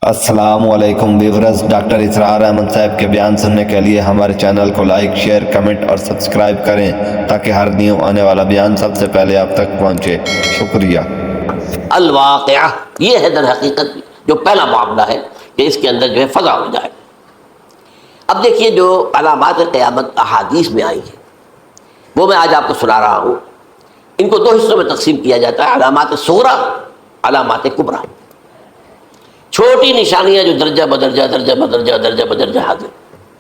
السلام علیکم viewers, doctor اسرار احمد صاحب کے بیان سننے کے لیے ہمارے چینل کو لائک، شیئر، کمنٹ اور سبسکرائب کریں تاکہ ہر نیو آنے والا بیان سب سے پہلے آپ تک پہنچے۔ شکریہ۔ الواقعہ، یہ ہے در حقیقت جو پہلا معاملہ ہے کہ اس کے اندر جو ہے فضا ہو جائے۔ اب دیکھیے جو علامات قیامت احادیث میں آئی ہیں وہ میں آج آپ کو سنا رہا ہوں۔ ان کو دو حصوں میں تقسیم کیا جاتا ہے، علامات صغریٰ، علامات کبریٰ۔ چھوٹی نشانیاں جو درجہ بدرجہ درجہ بدرجہ درجہ بدرجہ حاضر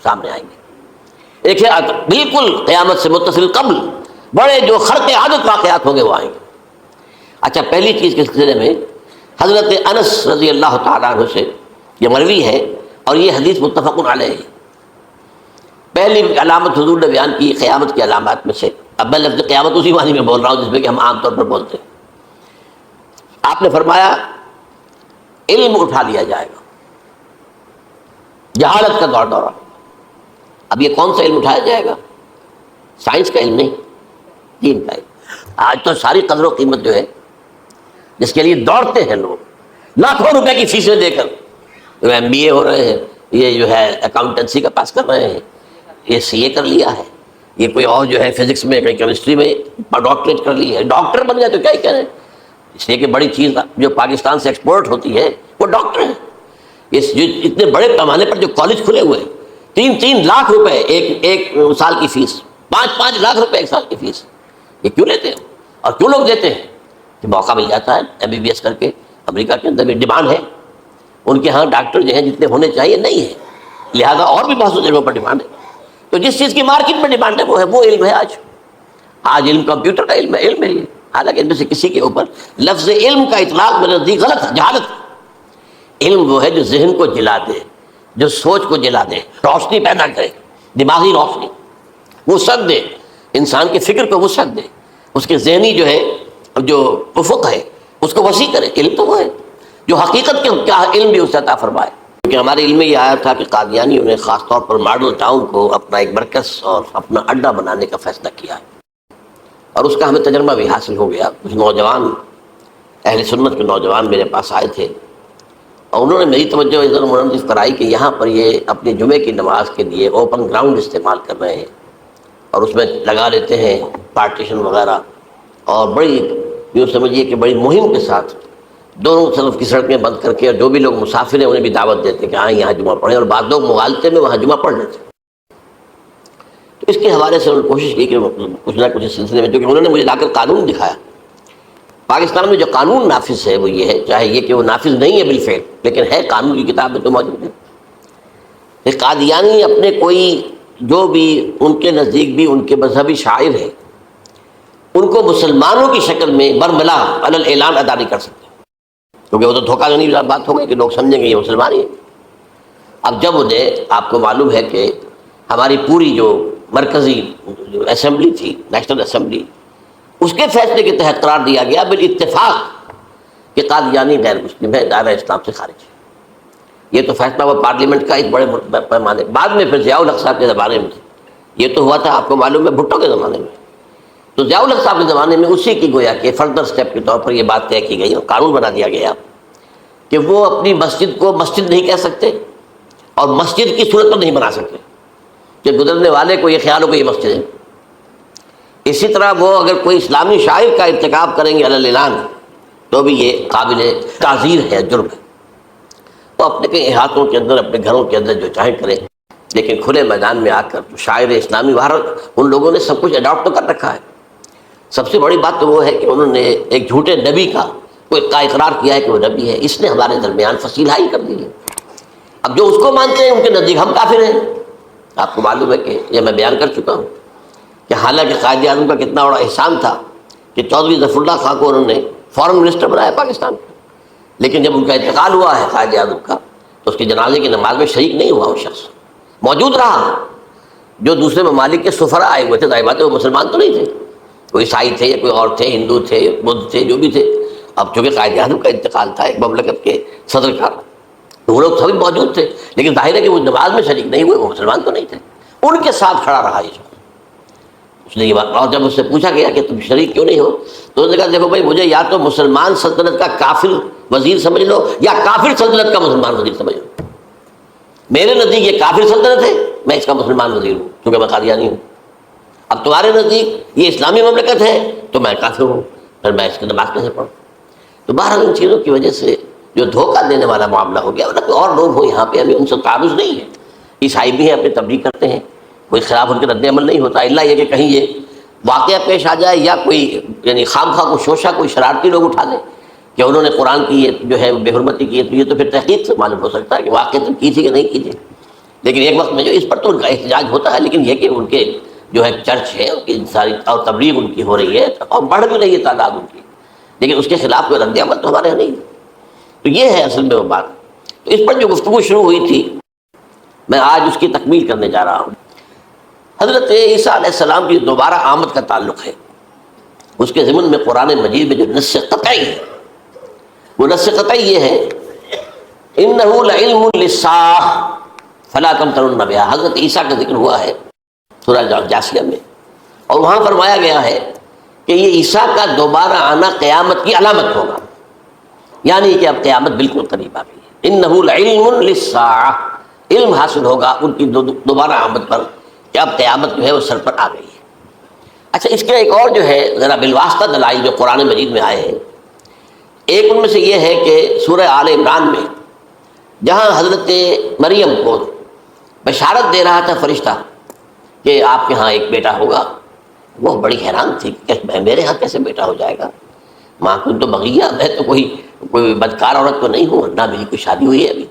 سامنے آئیں گے۔ ایک ہے بالکل قیامت سے متصل قبل بڑے جو خرق عادت واقعات ہوں گے وہ آئیں گے۔ اچھا، پہلی چیز کے سلسلے میں حضرت انس رضی اللہ تعالیٰ عنہ سے یہ مروی ہے اور یہ حدیث متفق علیہ ہے۔ پہلی علامت حضور نے بیان کی قیامت کی علامات میں سے، اب میں لفظ قیامت اسی معنی میں بول رہا ہوں جس میں کہ ہم عام طور پر بولتے ہیں۔ آپ نے فرمایا علم اٹھا لیا جائے گا، جہالت کا دور دورہ۔ اب یہ کون سا علم اٹھایا جائے گا؟ سائنس کا علم نہیں، دین کا علم۔ آج تو ساری قدر و قیمت جو ہے جس کے لیے دوڑتے ہیں لوگ، لاکھوں روپے کی فیسیں دے کر، ایم بی اے ہو رہے ہیں، یہ جو ہے اکاؤنٹنسی کا پاس کر رہے ہیں، یہ سی اے کر لیا ہے، یہ کوئی اور جو ہے فزکس میں کوئی کیمسٹری میں ڈاکٹریٹ کر لی ہے، ڈاکٹر بن گئے تو کیا ہی کہہ رہے ہیں۔ اس لیے کہ بڑی چیز جو پاکستان سے ایکسپورٹ ہوتی ہے وہ ڈاکٹر ہیں۔ اس جو اتنے بڑے پیمانے پر جو کالج کھلے ہوئے، 3 لاکھ روپے ایک سال کی فیس، 5 لاکھ روپے ایک سال کی فیس، یہ کیوں لیتے ہیں اور کیوں لوگ دیتے ہیں؟ کہ موقع مل جاتا ہے ایم بی بی ایس کر کے۔ امریکہ کے اندر بھی ڈیمانڈ ہے، ان کے ہاں ڈاکٹر جو ہیں جتنے ہونے چاہیے نہیں ہے، لہذا اور بھی بہت سے جگہوں پر ڈیمانڈ ہے۔ تو جس چیز کی مارکیٹ میں ڈیمانڈ ہے وہ علم ہے۔ آج علم کمپیوٹر کا علم ہے، علم ہے یہ، حالانکہ ان میں سے کسی کے اوپر لفظ علم کا اطلاق میرے نزدیک غلط ہے، جہالت۔ علم وہ ہے جو ذہن کو جلا دے، جو سوچ کو جلا دے، روشنی پیدا کرے، دماغی روشنی، وسعت دے، انسان کے فکر کو وسعت دے، اس کے ذہنی جو ہے جو افق ہے اس کو وسیع کرے۔ علم تو وہ ہے جو حقیقت کے کیا علم بھی اسے عطا فرمائے۔ کیونکہ ہمارے علم میں یہ آیا تھا کہ قادیانیوں نے خاص طور پر ماڈل ٹاؤن کو اپنا ایک مرکز اور اپنا اڈا بنانے کا فیصلہ کیا ہے، اور اس کا ہمیں تجربہ بھی حاصل ہو گیا۔ کچھ نوجوان اہل سنت کے نوجوان میرے پاس آئے تھے اور انہوں نے میری توجہ ادھر منعطف کرائی کہ یہاں پر یہ اپنے جمعے کی نماز کے لیے اوپن گراؤنڈ استعمال کر رہے ہیں اور اس میں لگا لیتے ہیں پارٹیشن وغیرہ، اور بڑی یوں سمجھیے کہ بڑی مہم کے ساتھ دونوں طرف کی سڑکیں بند کر کے، اور جو بھی لوگ مسافر ہیں انہیں بھی دعوت دیتے کہ آئیں یہاں جمعہ پڑھیں، اور بعض لوگ مغالطے میں وہاں جمعہ پڑھ لیتے۔ تو اس کے حوالے سے انہوں نے کوشش کی کہ کچھ نہ کچھ اس سلسلے میں، جو کہ انہوں نے مجھے لا کر قانون دکھایا۔ پاکستان میں جو قانون نافذ ہے وہ یہ ہے، چاہے یہ کہ وہ نافذ نہیں ہے بالفعل، لیکن ہے قانون کی کتاب میں تو موجود ہے، کہ قادیانی اپنے کوئی جو بھی ان کے نزدیک بھی ان کے مذہبی شاعر ہیں ان کو مسلمانوں کی شکل میں برملا علی الاعلان ادا نہیں کر سکتے، کیونکہ وہ تو دھوکہ دہی بات ہو گئی کہ لوگ سمجھیں گے یہ مسلمان ہی ہے۔ اب جب انہیں، آپ کو معلوم ہے کہ ہماری پوری جو مرکزی اسمبلی تھی، نیشنل اسمبلی، اس کے فیصلے کے تحت قرار دیا گیا بالاتفاق کہ قادیانی غیر مسلم ہے، دائرہ اسلام سے خارج ہے۔ یہ تو فیصلہ ہوا پارلیمنٹ کا ایک بڑے پیمانے، بعد میں پھر ضیاء الحق صاحب کے زمانے میں یہ تو ہوا تھا، آپ کو معلوم ہے بھٹو کے زمانے میں۔ تو ضیاء الحق صاحب کے زمانے میں اسی کی گویا کہ فردر سٹیپ کے طور پر یہ بات طے کی گئی اور قانون بنا دیا گیا کہ وہ اپنی مسجد کو مسجد نہیں کہہ سکتے اور مسجد کی صورت پر نہیں بنا سکتے کہ گزرنے والے کو یہ خیال ہو کہ یہ مسجد ہے۔ اسی طرح وہ اگر کوئی اسلامی شاعر کا ارتکاب کریں گے علی الاعلان تو بھی یہ قابل تعزیر ہے، جرم ہے۔ وہ اپنے کے احاطوں کے اندر، اپنے گھروں کے اندر جو چاہیں کریں، لیکن کھلے میدان میں آ کر شاعر اسلامی باہر ان لوگوں نے سب کچھ اڈاپٹ تو کر رکھا ہے۔ سب سے بڑی بات تو وہ ہے کہ انہوں نے ایک جھوٹے نبی کا اقرار کیا ہے کہ وہ نبی ہے، اس نے ہمارے درمیان فصیل حائی کر دی ہے۔ اب جو اس کو مانتے ہیں ان کے نزدیک ہم کافر ہیں۔ آپ کو معلوم ہے کہ یہ میں بیان کر چکا ہوں کہ حالانکہ قائد اعظم کا کتنا بڑا احسان تھا کہ چودھری ظفر اللہ خان کو انہوں نے فارن منسٹر بنایا پاکستان کا، لیکن جب ان کا انتقال ہوا ہے قائد اعظم کا تو اس کی جنازے کی نماز میں شریک نہیں ہوا، وہ شخص موجود رہا۔ جو دوسرے ممالک کے سفراء آئے ہوئے تھے، ظاہر بات ہے وہ مسلمان تو نہیں تھے، وہ عیسائی تھے یا کوئی اور تھے، ہندو تھے، بدھ تھے، جو بھی تھے۔ اب چونکہ قائد اعظم کا انتقال تھا ایک مملکت کے صدر کا، وہ لوگ سبھی موجود تھے، لیکن ظاہر ہے کہ وہ نماز میں شریک نہیں ہوئے، وہ مسلمان تو نہیں تھے، ان کے ساتھ کھڑا رہا یہ شخص۔ اس نے یہ بات، اور جب اس سے پوچھا گیا کہ تم شریک کیوں نہیں ہو تو اس نے کہا دیکھو بھائی مجھے یا تو مسلمان سلطنت کا کافر وزیر سمجھ لو یا کافر سلطنت کا مسلمان وزیر سمجھ لو، میرے نزدیک یہ کافر سلطنت ہے، میں اس کا مسلمان وزیر ہوں کیونکہ میں قادیانی ہوں، اب تمہارے نزدیک یہ اسلامی مملکت ہے تو میں کافر ہوں، پھر میں اس کی نماز کیسے پڑھوں؟ تو بہرحال ان چیزوں کی وجہ سے جو دھوکہ دینے والا معاملہ ہو گیا، ورنہ کوئی اور لوگ ہو یہاں پہ ہمیں ان سے تعارض نہیں ہے، عیسائی بھی ہیں اپنی تبلیغ کرتے ہیں، کوئی خلاف ان کے رد عمل نہیں ہوتا، الا یہ کہ کہیں یہ واقعہ پیش آ جائے یا کوئی یعنی خام خواہ کو شوشہ کوئی شرارتی لوگ اٹھا لیں کہ انہوں نے قرآن کی یہ جو ہے بے حرمتی کی ہے، تو یہ تو پھر تحقیق سے معلوم ہو سکتا ہے کہ واقعہ تو کی تھی کہ نہیں کی تھی، لیکن ایک وقت میں جو اس پر تو ان کا احتجاج ہوتا ہے، لیکن یہ کہ ان کے جو ہے چرچ ہے ان کی ساری اور تبلیغ ان کی ہو رہی ہے اور بڑھ بھی رہی ہے تعداد ان کی، لیکن اس کے خلاف کوئی رد عمل تو ہمارے یہاں نہیں ہے۔ تو یہ ہے اصل میں وہ بات۔ تو اس پر جو گفتگو شروع ہوئی تھی میں آج اس کی تکمیل کرنے جا رہا ہوں۔ حضرت عیسیٰ علیہ السلام کی دوبارہ آمد کا تعلق ہے، اس کے ضمن میں قرآن مجید میں جو نص قطعی ہے وہ نص قطعی یہ ہے انہ لعلم للساعہ فلا تمترن بہا۔ حضرت عیسیٰ کا ذکر ہوا ہے سورہ جاسیہ میں، اور وہاں فرمایا گیا ہے کہ یہ عیسیٰ کا دوبارہ آنا قیامت کی علامت ہوگا، یعنی کہ اب قیامت بالکل قریب آ گئی ہے۔ انہ لعلم للساعہ، علم حاصل ہوگا ان کی دوبارہ آمد پر کہ اب قیامت جو ہے وہ سر پر آ گئی ہے۔ اچھا اس کے ایک اور جو ہے ذرا بالواسطہ دلائل جو قرآن مجید میں آئے ہیں، ایک ان میں سے یہ ہے کہ سورہ آل عمران میں جہاں حضرت مریم کو بشارت دے رہا تھا فرشتہ کہ آپ کے ہاں ایک بیٹا ہوگا، وہ بڑی حیران تھی کہ میرے ہاں کیسے بیٹا ہو جائے گا، ماں کو تو بغیہ، میں تو کوئی بدکار عورت تو نہیں ہوں، نہ میری کوئی شادی ہوئی ہے ابھی۔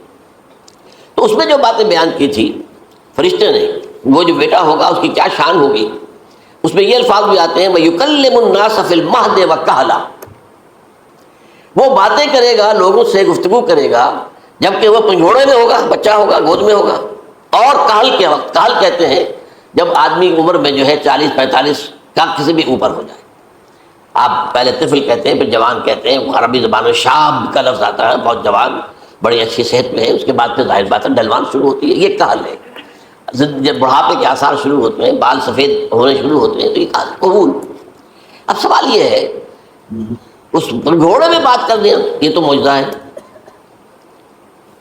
تو اس میں جو باتیں بیان کی تھی فرشتے نے، وہ جو بیٹا ہوگا اس کی کیا شان ہوگی، اس میں یہ الفاظ بھی آتے ہیں وَيُكَلِّمُ النَّاسَ فِي الْمَهْدِ وَكَهْلًا، وہ باتیں کرے گا، لوگوں سے گفتگو کرے گا جبکہ وہ پنجھوڑے میں ہوگا، بچہ ہوگا، گود میں ہوگا، اور کہل کے وقت، کہل کہتے ہیں جب آدمی عمر میں جو ہے 40-45 کا کسی بھی اوپر ہو جائے، آپ پہلے طفل کہتے ہیں پھر جوان کہتے ہیں، عربی زبان میں شاب کا لفظ آتا ہے، بہت جوان، بڑی اچھی صحت میں ہے، اس کے بعد پھر ظاہر بات ہے ڈلوان شروع ہوتی ہے، یہ کہل ہے۔ جب بڑھاپے کے آثار شروع ہوتے ہیں، بال سفید ہونے شروع ہوتے ہیں تو یہ کہل، قبول۔ اب سوال یہ ہے اس گھوڑے میں بات کر دیں یہ تو معجزہ ہے،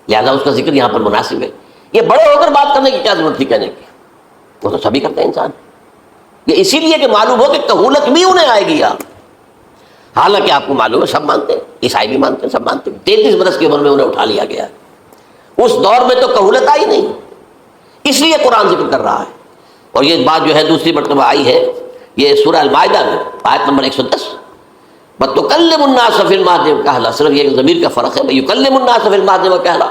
لہٰذا اس کا ذکر یہاں پر مناسب ہے۔ یہ بڑے ہو کر بات کرنے کی کیا ضرورت تھی کہنے کی، وہ تو سبھی کرتے ہیں انسان، یہ اسی لیے کہ معلوم ہو کہ کہولت بھی انہیں آئے گی یہاں، حالانکہ آپ کو معلوم ہے سب مانتے ہیں، عیسائی بھی مانتے ہیں، سب مانتے ہیں، 33 برس کی عمر میں انہیں اٹھا لیا گیا، اس دور میں تو کہولت آئی نہیں، اس لیے قرآن ذکر کر رہا ہے۔ اور یہ بات جو ہے دوسری مرتبہ آئی ہے یہ سورہ المائدہ میں آیت نمبر 110 وَتُكَلِّمُ النَّاسَ فِي الْمَهْدِ وَكَهْلًا، صرف یہ ضمیر کا فرق ہے، يُكَلِّمُ النَّاسَ فِي الْمَهْدِ وَكَهْلًا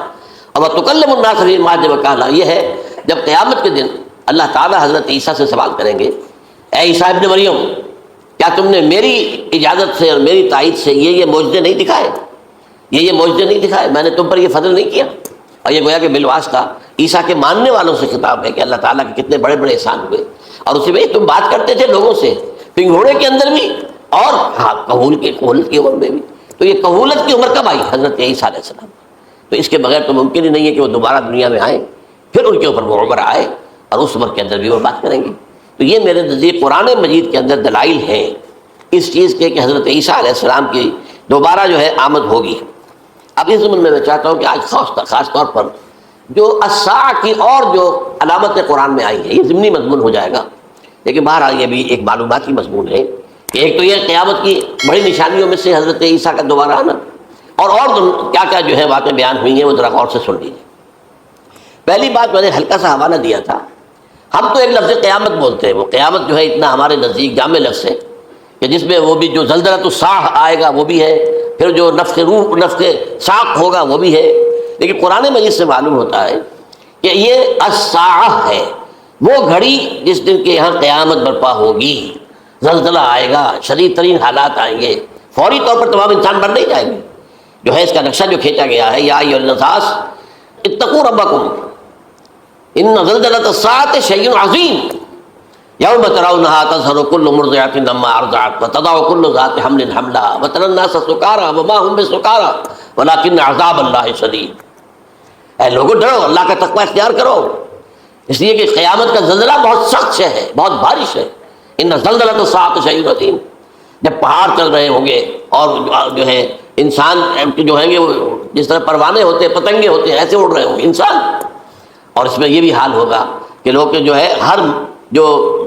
اور وَتُكَلِّمُ النَّاسَ فِي الْمَهْدِ وَكَهْلًا، یہ ہے جب قیامت کے دن اللہ تعالیٰ حضرت عیسیٰ سے سوال کریں گے، اے عیسیٰ ابن مریم کیا تم نے میری اجازت سے اور میری تائید سے یہ معجزے نہیں دکھائے، یہ معجزے نہیں دکھائے، میں نے تم پر یہ فضل نہیں کیا؟ اور یہ گویا کہ بالواسطہ عیسیٰ کے ماننے والوں سے خطاب ہے کہ اللہ تعالیٰ کے کتنے بڑے بڑے احسان ہوئے، اور اسی میں تم بات کرتے تھے لوگوں سے پنگھوڑے کے اندر بھی اور ہاں کہولت کی عمر میں بھی، تو یہ کہولت کی عمر کب آئی؟ حضرت عیسیٰ علیہ السلام، تو اس کے بغیر تو ممکن ہی نہیں ہے کہ وہ دوبارہ دنیا میں آئیں، پھر ان کے اوپر وہ عمر آئے اور اس عمر کے اندر بھی وہ بات کریں گے۔ تو یہ میرے نزدیک قرآن مجید کے اندر دلائل ہیں اس چیز کے کہ حضرت عیسیٰ علیہ السلام کی دوبارہ جو ہے آمد ہوگی۔ اب اس ضمن میں میں چاہتا ہوں کہ آج خاص طور پر جو الساعہ کی اور جو علامت قرآن میں آئی ہے، یہ ضمنی مضمون ہو جائے گا، لیکن بہرحال یہ بھی ایک معلوماتی مضمون ہے کہ ایک تو یہ قیامت کی بڑی نشانیوں میں سے حضرت عیسیٰ کا دوبارہ آنا، اور کیا کیا جو ہے باتیں بیان ہوئی ہیں وہ ذرا غور سے سن لیجیے۔ پہلی بات میں نے ہلکا سا حوالہ دیا تھا، ہم تو ایک لفظ قیامت بولتے ہیں، وہ قیامت جو ہے اتنا ہمارے نزدیک جامع لفظ ہے کہ جس میں وہ بھی جو زلزلۃ الصاع آئے گا وہ بھی ہے، پھر جو نفخ روح نفخ ساق ہوگا وہ بھی ہے، لیکن قرآن مجید سے معلوم ہوتا ہے کہ یہ الساعہ ہے، وہ گھڑی جس دن کے یہاں قیامت برپا ہوگی، زلزلہ آئے گا، شدید ترین حالات آئیں گے، فوری طور پر تمام انسان بن نہیں جائیں گے۔ جو ہے اس کا نقشہ جو کھینچا گیا ہے یا ایھا الناس اتقوا ربکم ان زلزلۃ الساعۃ شیء عظیم یوم ترونها تذہل کل مرضعۃ عما ارضعت وتضع کل ذات حمل حملها وتری الناس سکارى وما هم بسکارى ولکن عذاب اللہ شدید۔ اے لوگوں ڈرو، اللہ کا تقوی اختیار کرو، اس لیے کہ قیامت کا زلزلہ بہت سخت ہے، بہت بارش ہے، ان زلزلۃ الساعۃ شیء عظیم، جب پہاڑ چل رہے ہوں گے اور جو ہے انسان جو ہیں گے وہ جس طرح پروانے ہوتے ہیں، پتنگے ہوتے ہیں، ایسے اڑ رہے ہوں گے انسان. اور اس میں یہ بھی حال ہوگا کہ لوگ جو ہے ہر جو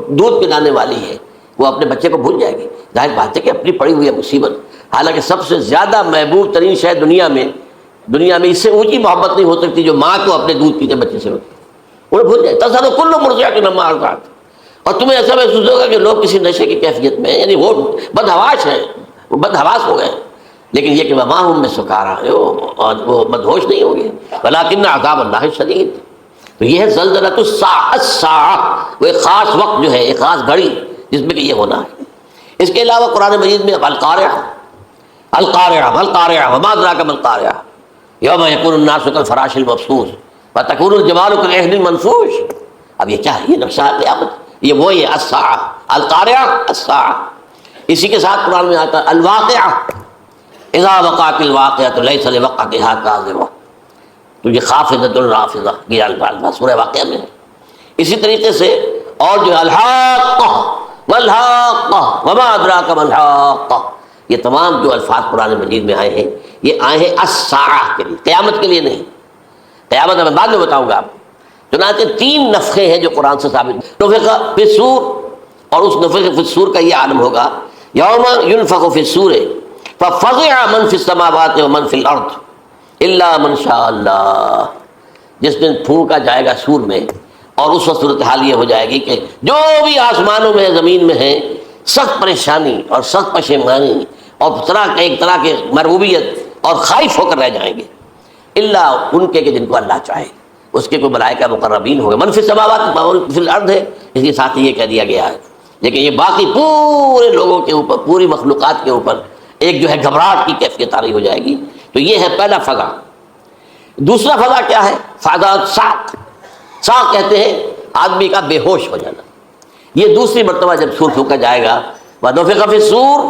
دودھ پلانے والی ہے وہ اپنے بچے کو بھول جائے گی. ظاہر بات ہے کہ اپنی پڑی ہوئی ہے مصیبت. حالانکہ سب سے زیادہ محبوب ترین شے دنیا میں اس سے اونچی محبت نہیں ہو سکتی جو ماں کو اپنے دودھ پیتے بچے سے ہوتی. انہیں بھول جائے تصر کل مرضعۃ عما ارضعت. اور تمہیں ایسا محسوس ہوگا کہ لوگ کسی نشے کی کیفیت میں، یعنی وہ بدحواس ہیں، وہ بدحواس ہو گئے، لیکن یہ کہ وما هم بسکارى، اور وہ مدہوش نہیں ہوں گے. ولکن عذاب اللہ شدید. تو یہ ہے زلزلۃ الساعۃ، وہ ایک خاص وقت جو ہے، ایک خاص گھڑی جس میں کہ یہ ہونا ہے. اس کے علاوہ قرآن مجید میں القارعہ القارعہ القارعہ وما ادراک ما القارعہ یوم یکون الناس کالفراش المبثوث وتکون الجبال کالعہن المنفوش. اب یہ کیا ہے؟ یہ نقشہ قیامت، یہ وہی ہے الساعہ، القارعہ الساعہ. اسی کے ساتھ قرآن میں آتا ہے الواقعہ اذا وقعت الواقعۃ لیس لوقعتها کاذبہ. تو یہ خافضۃ رافضہ، یہ الفاظ سورہ واقعہ میں ہے. اسی طریقے سے اور جو الحاقہ والحاقہ وما ادراک ما الحاقہ، یہ تمام جو الفاظ قرآن مجید میں آئے ہیں یہ آئے ہیں الساعہ کے لیے، قیامت کے لیے نہیں. قیامت میں بعد میں بتاؤں گا آپ. چنانچہ 3 نفخے ہیں جو قرآن سے ثابت. نفخ فی الصور، اور اس نفخ فی الصور کا یہ عالم ہوگا یوم ینفخ فی الصور ففزع من فی السماوات ومن فی الارض الا من شاء اللہ. جس دن پھونکا جائے گا سور میں، اور اس وقت صورتحال یہ ہو جائے گی کہ جو بھی آسمانوں میں زمین میں ہیں سخت پریشانی اور سخت پشیمانی اور ایک طرح کے مرعوبیت اور خائف ہو کر رہ جائیں گے، اللہ ان کے کہ جن کو اللہ چاہے. اس کے کوئی ملائکہ مقربین ہو گئے. من فی السماوات ومن فی الارض ہے، اس کے ساتھ یہ کہہ دیا گیا ہے. لیکن یہ باقی پورے لوگوں کے اوپر، پوری مخلوقات کے اوپر ایک جو ہے گھبراہٹ کی کیفیت طاری ہو جائے گی. تو یہ ہے پہلا فضا. دوسرا فضا کیا ہے؟ فضا ساق. ساق کہتے ہیں آدمی کا بے ہوش ہو جانا. یہ دوسری مرتبہ جب سور پھونکا جائے گا وَنُفِخَ فِي الصُّورِ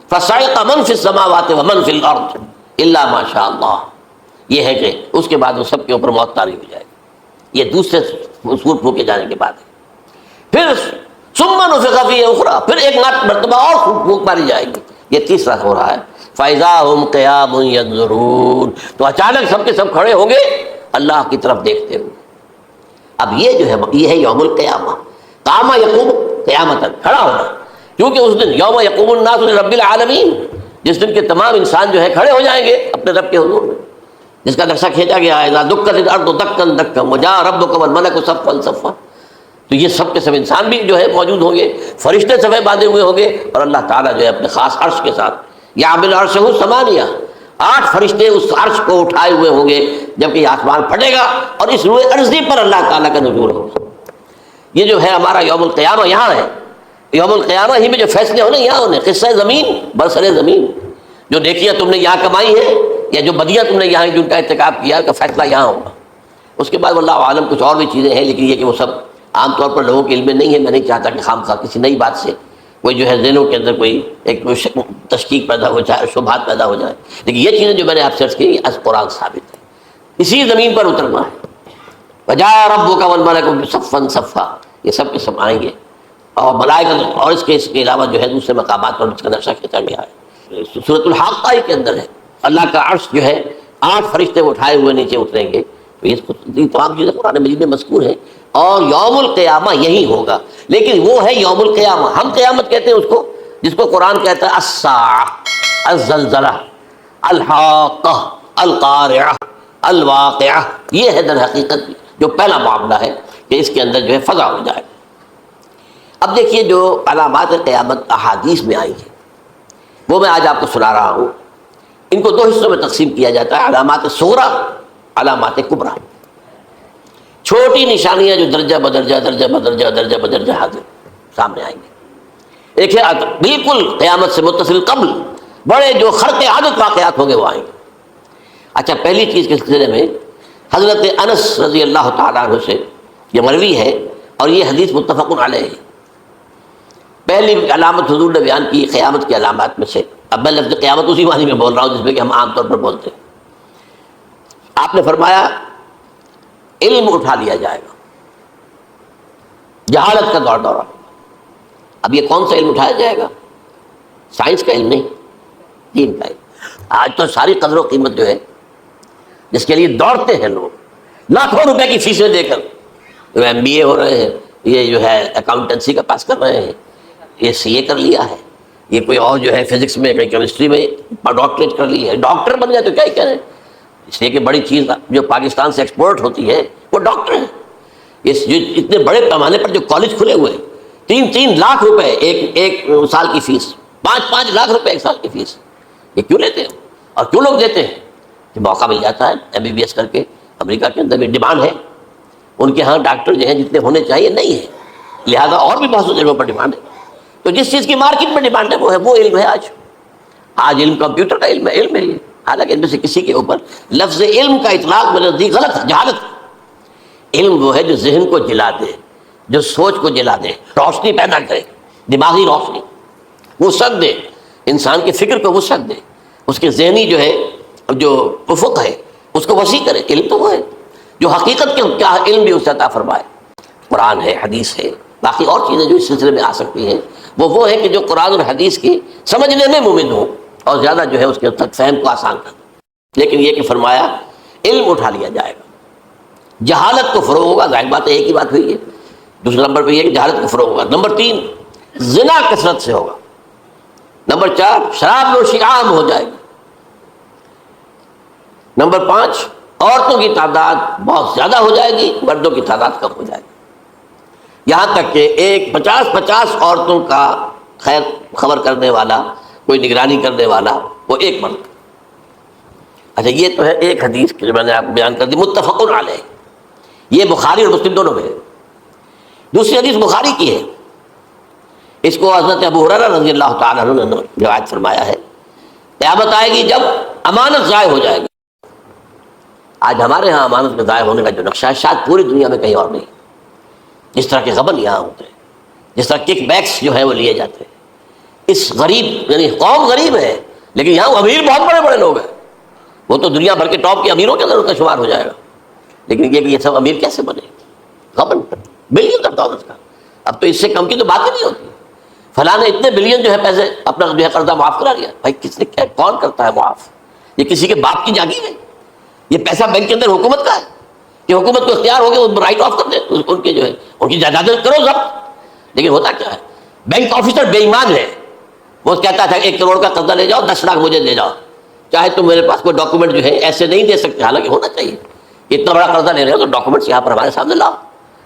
فَصَعِقَ مَن فِي السَّمَاوَاتِ وَمَن فِي الْأَرْضِ إِلَّا مَا شَاءَ اللَّهُ. یہ ہے کہ اس کے بعد وہ سب کے اوپر موت طاری ہو جائے گی. یہ دوسرے سور پھونکے جانے کے بعد ہے. پھر ثُمَّ نُفِخَ فِيهِ أُخْرَى، پھر ایک مرتبہ اور پھونک ماری جائے گی. یہ تیسرا ہو رہا ہے. فَإِذَا هُمْ قِيَامٌ يَنظُرُونَ، تو اچانک سب کے سب کھڑے ہوں گے اللہ کی طرف دیکھتے ہوئے. اب یہ جو ہے یہ ہے یوم القیامہ. قام یقوم قیامت، کھڑا ہونا. کیونکہ اس دن یوم یقوم الناس لرب العالمین، جس دن کے تمام انسان جو ہے کھڑے ہو جائیں گے اپنے رب کے حضور میں، جس کا نقشہ کھینچا گیا ہے اذا دکت الارض دکا دکا وجاء ربک والملک صفا صفا. تو یہ سب کے سب انسان بھی جو ہے موجود ہوں گے، فرشتے صفے باندھے ہوئے ہوں گے، اور اللہ تعالیٰ جو ہے اپنے خاص عرش کے ساتھ یحمل عرشہ ثمانیہ، 8 فرشتے اس عرش کو اٹھائے ہوئے ہوں گے جبکہ یہ آسمان پھٹے گا اور اس روئے ارضی پر اللہ تعالیٰ کا نزول ہوگا. یہ جو ہے ہمارا یوم القیامہ یہاں ہے. یوم القیامہ ہی میں جو فیصلے ہونے یہاں ہونے. قصہ زمین برسر زمین، جو نیکیاں تم نے یہاں کمائی ہیں یا جو بدیاں تم نے یہاں جن کا ارتکاب کیا کا فیصلہ یہاں ہوگا. اس کے بعد واللہ عالم کچھ اور بھی چیزیں ہیں، لیکن یہ کہ وہ سب عام طور پر لوگوں کے علم میں نہیں ہے. میں نہیں چاہتا کہ خام خواہ کسی نئی بات سے کوئی جو ہے ذہنوں کے اندر کوئی ایک تشکیک پیدا ہو جائے، شبہات پیدا ہو جائے. لیکن یہ چیزیں جو میں نے آپ سرچ کی از قرآن ثابت ہے. اسی زمین پر اترنا ہے. وجاء ربک والملک صفا صفا، یہ سب کے سب آئیں گے. اور ملائکہ، اور اس کے علاوہ جو ہے دوسرے مقامات پر اس کا نقشہ کھینچا گیا ہے. سورۃ الحاقہ کے اندر ہے اللہ کا عرش جو ہے 8 فرشتے اٹھائے ہوئے نیچے اتریں گے. تو یہ تمام چیزیں قرآن مجید میں مذکور ہیں. اور یوم القیامہ یہی ہوگا، لیکن وہ ہے یوم القیامہ. ہم قیامت کہتے ہیں اس کو جس کو قرآن کہتا ہے الساعہ، الزلزلہ، الحاقہ، القارعہ، الواقعہ. یہ ہے در حقیقت جو پہلا معاملہ ہے کہ اس کے اندر جو ہے فضا ہو جائے. اب دیکھیے جو علامات قیامت احادیث میں آئی ہیں وہ میں آج آپ کو سنا رہا ہوں. ان کو 2 حصوں میں تقسیم کیا جاتا ہے، علامات صغریٰ، علامات کبریٰ. چھوٹی نشانیاں جو درجہ بدرجہ درجہ بدرجہ درجہ بدرجہ حاضر سامنے آئیں گے. ایک ہے بالکل قیامت سے متصل قبل بڑے جو خرق عادت واقعات ہوں گے وہ آئیں گے. اچھا، پہلی چیز کے سلسلے میں حضرت انس رضی اللہ تعالیٰ عنہ سے یہ مروی ہے اور یہ حدیث متفق علیہ ہے. پہلی علامت حضور نے بیان کی قیامت کی علامات میں سے. اب میں لفظ قیامت اسی معنی میں بول رہا ہوں جس میں کہ ہم عام طور پر بولتے ہیں. آپ نے فرمایا علم اٹھا لیا جائے گا، جہالت کا دور دورہ. اب یہ کون سا علم اٹھایا جائے گا؟ سائنس کا علم نہیں، دین کا علم۔ آج تو ساری قدر و قیمت جو ہے، جس کے لیے دوڑتے ہیں لوگ لاکھوں روپے کی فیسیں دے کر، ایم بی اے ہو رہے ہیں، یہ جو ہے اکاؤنٹنسی کا پاس کر رہے ہیں، یہ سی اے کر لیا ہے، یہ کوئی اور جو ہے فزکس میں کوئی کیمسٹری میں ڈاکٹریٹ کر لی ہے، ڈاکٹر بن گئے تو کیا ہی کہہ رہے ہیں۔ اس لیے کہ بڑی چیز جو پاکستان سے ایکسپورٹ ہوتی ہے وہ ڈاکٹر ہیں۔ اس جو اتنے بڑے پیمانے پر جو کالج کھلے ہوئے، 3 لاکھ روپے ایک سال کی فیس، 5 لاکھ روپے ایک سال کی فیس، یہ کیوں لیتے ہیں اور کیوں لوگ دیتے ہیں؟ کہ موقع مل جاتا ہے ایم بی بی ایس کر کے۔ امریکہ کے اندر بھی ڈیمانڈ ہے، ان کے ہاں ڈاکٹر جو ہیں جتنے ہونے چاہیے نہیں ہے، لہذا اور بھی بہت سے جگہوں پر ڈیمانڈ ہے۔ تو جس چیز کی مارکیٹ میں ڈیمانڈ ہے وہ علم ہے۔ آج علم کمپیوٹر کا علم ہے، علم ہے یہ، حالانکہ ان میں سے کسی کے اوپر لفظ علم کا اطلاق میرے نزدیک غلط ہے، جہالت ہے۔ علم وہ ہے جو ذہن کو جلا دے، جو سوچ کو جلا دے، روشنی پیدا کرے، دماغی روشنی، وسعت دے، انسان کے فکر کو وسعت دے، اس کے ذہنی جو ہے جو افق ہے اس کو وسیع کرے۔ علم تو وہ ہے جو حقیقت کے کیا علم بھی اسے عطا فرمائے۔ قرآن ہے، حدیث ہے، باقی اور چیزیں جو اس سلسلے میں آ سکتی ہیں وہ ہے کہ جو قرآن اور حدیث کی سمجھنے میں مومن ہوں اور زیادہ جو ہے اس کے تک فہم کو آسان کر دیں۔ لیکن یہ کہ فرمایا علم اٹھا لیا جائے گا، جہالت کو فروغ ہوگا، ظاہر بات ہے ایک ہی بات ہوئی ہے۔ دوسرے نمبر پہ یہ کہ جہالت کو فروغ ہوگا۔ نمبر 3 زنا کثرت سے ہوگا۔ نمبر 4 شراب نوشی عام ہو جائے گی۔ نمبر 5 عورتوں کی تعداد بہت زیادہ ہو جائے گی، مردوں کی تعداد کم ہو جائے گی، یہاں تک کہ 50 عورتوں کا خیر خبر کرنے والا، کوئی نگرانی کرنے والا، وہ ایک مرد۔ اچھا یہ تو ہے ایک حدیث جو میں نے آپ کو بیان کر دی، متفق علیہ، یہ بخاری اور مسلم دونوں میں ہے۔ دوسری حدیث بخاری کی ہے، اس کو حضرت ابو ہریرہ رضی اللہ تعالیٰ عنہ نے روایت فرمایا ہے، قیامت آئے گی جب امانت ضائع ہو جائے گی۔ آج ہمارے ہاں امانت کے ضائع ہونے کا جو نقشہ ہے شاید پوری دنیا میں کہیں اور نہیں۔ جس طرح کے غبن یہاں ہوتے ہیں، جس طرح کک بیکس جو ہے وہ لیے جاتے ہیں، اس غریب یعنی قوم غریب ہے لیکن یہاں وہ امیر بہت بڑے بڑے لوگ ہیں، وہ تو دنیا بھر کے ٹاپ کے امیروں کے اندر ان کا شمار ہو جائے گا، لیکن یہ کہ یہ سب امیر کیسے بنے؟ غبن بلین ڈالر کا، اب تو اس سے کم کی تو بات ہی نہیں ہوتی۔ فلاں نے اتنے بلین جو ہے پیسے اپنا جو ہے قرضہ معاف کرا لیا، بھائی کس نے کیا، کون کرتا ہے معاف؟ یہ کسی کے باپ کی جاگیر ہے، یہ پیسہ بینک کے اندر حکومت کا ہے کہ حکومت کو اختیار ہو گیا وہ رائٹ آف کر دے ان کے جو ہے ان کی جائیدادیں کرو ضبط۔ لیکن ہوتا کیا ہے، بینک آفیسر بے ایمان ہے، وہ کہتا تھا 1 کروڑ کا قرضہ لے جاؤ، 10 لاکھ مجھے لے جاؤ، چاہے تم میرے پاس کوئی ڈاکومنٹ جو ہے ایسے نہیں دے سکتے، حالانکہ ہونا چاہیے، اتنا بڑا قرضہ لے رہے ہو تو ڈاکومنٹس یہاں پر ہمارے سامنے لاؤ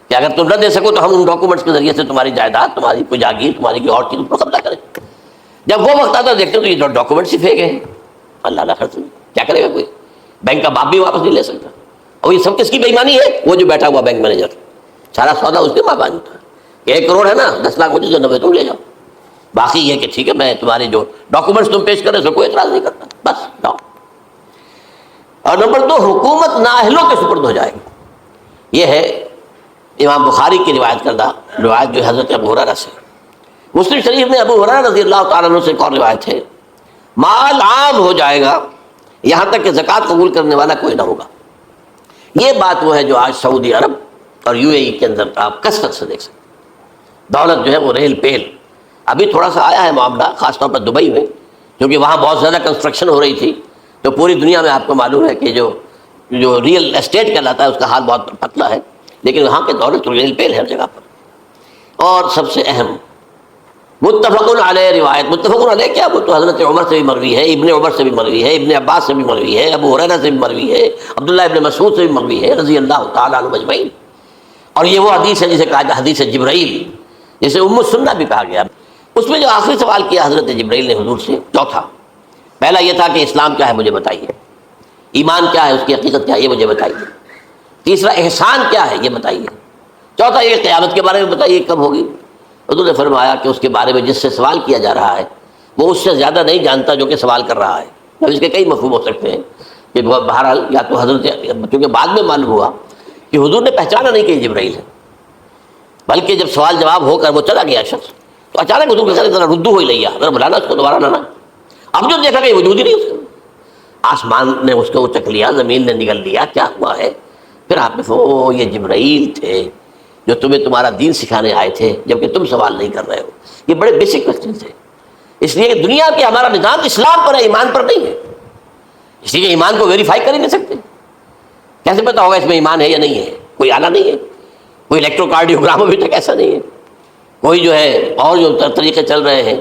کہ اگر تم نہ دے سکو تو ہم ان ڈاکومنٹس کے ذریعے سے تمہاری جائیداد، تمہاری کوئی جاگیر، تمہاری کوئی اور چیز پر قبضہ کریں۔ جب وہ وقت آتا دیکھتے تو یہ ڈاکومنٹس ہی پھینکے ہیں، اللہ نہ خرچ، کیا کرے گا کوئی؟ بینک کا باپ بھی واپس نہیں لے سکتا، اور یہ سب کس کی بے ایمانی ہے؟ وہ جو بیٹھا ہوا بینک مینیجر، سارا سودا اس کے ماں باپ ہوتا ہے کہ 1 کروڑ ہے نا، 10 لاکھ مجھے جو 90 تم لے جاؤ، باقی یہ کہ ٹھیک ہے میں تمہارے جو ڈاکومنٹس تم پیش کر رہے ہو کوئی اعتراض نہیں کرتا، بس جاؤ۔ اور نمبر 2 حکومت نااہلوں کے سپرد ہو جائے گی۔ یہ ہے امام بخاری کی روایت کردہ روایت جو حضرت ابو ہریرہ سے۔ مسلم شریف میں ابو ہریرہ رضی اللہ تعالیٰ عنہ سے ایک اور روایت ہے، مال عام ہو جائے گا یہاں تک کہ زکوٰۃ قبول کرنے والا کوئی نہ ہوگا۔ یہ بات وہ ہے جو آج سعودی عرب اور یو اے ای کے اندر آپ کثرت سے دیکھ سکتے ہیں، دولت جو ہے وہ ریل پیل۔ ابھی تھوڑا سا آیا ہے معاملہ خاص طور پر دبئی میں، کیونکہ وہاں بہت زیادہ کنسٹرکشن ہو رہی تھی، تو پوری دنیا میں آپ کو معلوم ہے کہ جو ریئل اسٹیٹ کہلاتا ہے اس کا حال بہت پتلا ہے، لیکن وہاں کے دولت ریل پیل ہے ہر جگہ پر۔ اور سب سے اہم متفق علیہ روایت، متفق علیہ کیا، وہ تو حضرت عمر سے بھی مروی ہے، ابن عمر سے بھی مروی ہے، ابن عباس سے بھی مروی ہے، ابو ہریرہ سے بھی مروی ہے، عبداللہ ابن مسعود سے بھی مروی ہے رضی اللہ تعالیٰ عنہ اجمعین۔ اور یہ وہ حدیث ہے جسے کہا جاتا حدیث جبرائیل، جسے ام السنہ بھی کہا گیا۔ اس میں جو آخری سوال کیا حضرت جبرائیل نے حضور سے، چوتھا، پہلا یہ تھا کہ اسلام کیا ہے مجھے بتائیے، ایمان کیا ہے، اس کی حقیقت کیا ہے یہ مجھے بتائیے، تیسرا احسان کیا ہے یہ بتائیے، چوتھا یہ قیامت کے بارے میں بتائیے کب ہوگی۔ حضور نے فرمایا کہ اس کے بارے میں جس سے سوال کیا جا رہا ہے وہ اس سے زیادہ نہیں جانتا جو کہ سوال کر رہا ہے۔ اب اس کے کئی مفہوم ہو سکتے ہیں کہ بہرحال یا تو حضرت، کیونکہ بعد میں معلوم ہوا کہ حضور نے پہچانا نہیں کہ یہ جبرائیل ہے، بلکہ جب سوال جواب ہو کر وہ چلا گیا شخص تو اچانک حضور کے ذرا ردو ہو ہی لیا، ذرا بلانا اس کو دوبارہ لانا۔ اب جو دیکھا کہ وجود ہی نہیں اس کا، آسمان نے اس کو چک لیا، زمین نے نگل لیا، کیا ہوا ہے؟ پھر آپ نے یہ جبرائیل تھے جو تمہیں تمہارا دین سکھانے آئے تھے جبکہ تم سوال نہیں کر رہے ہو؟ یہ بڑے بیسک کوسچنز ہیں، اس لیے کہ دنیا کے ہمارا نظام اسلام پر ہے، ایمان پر نہیں ہے، اس لیے ایمان کو ویریفائی کر ہی نہیں سکتے۔ کیسے پتا ہوگا اس میں ایمان ہے یا نہیں ہے؟ کوئی آلہ نہیں ہے، کوئی الیکٹروکارڈیوگرام ابھی تک ایسا نہیں ہے، کوئی جو ہے اور جو طریقے چل رہے ہیں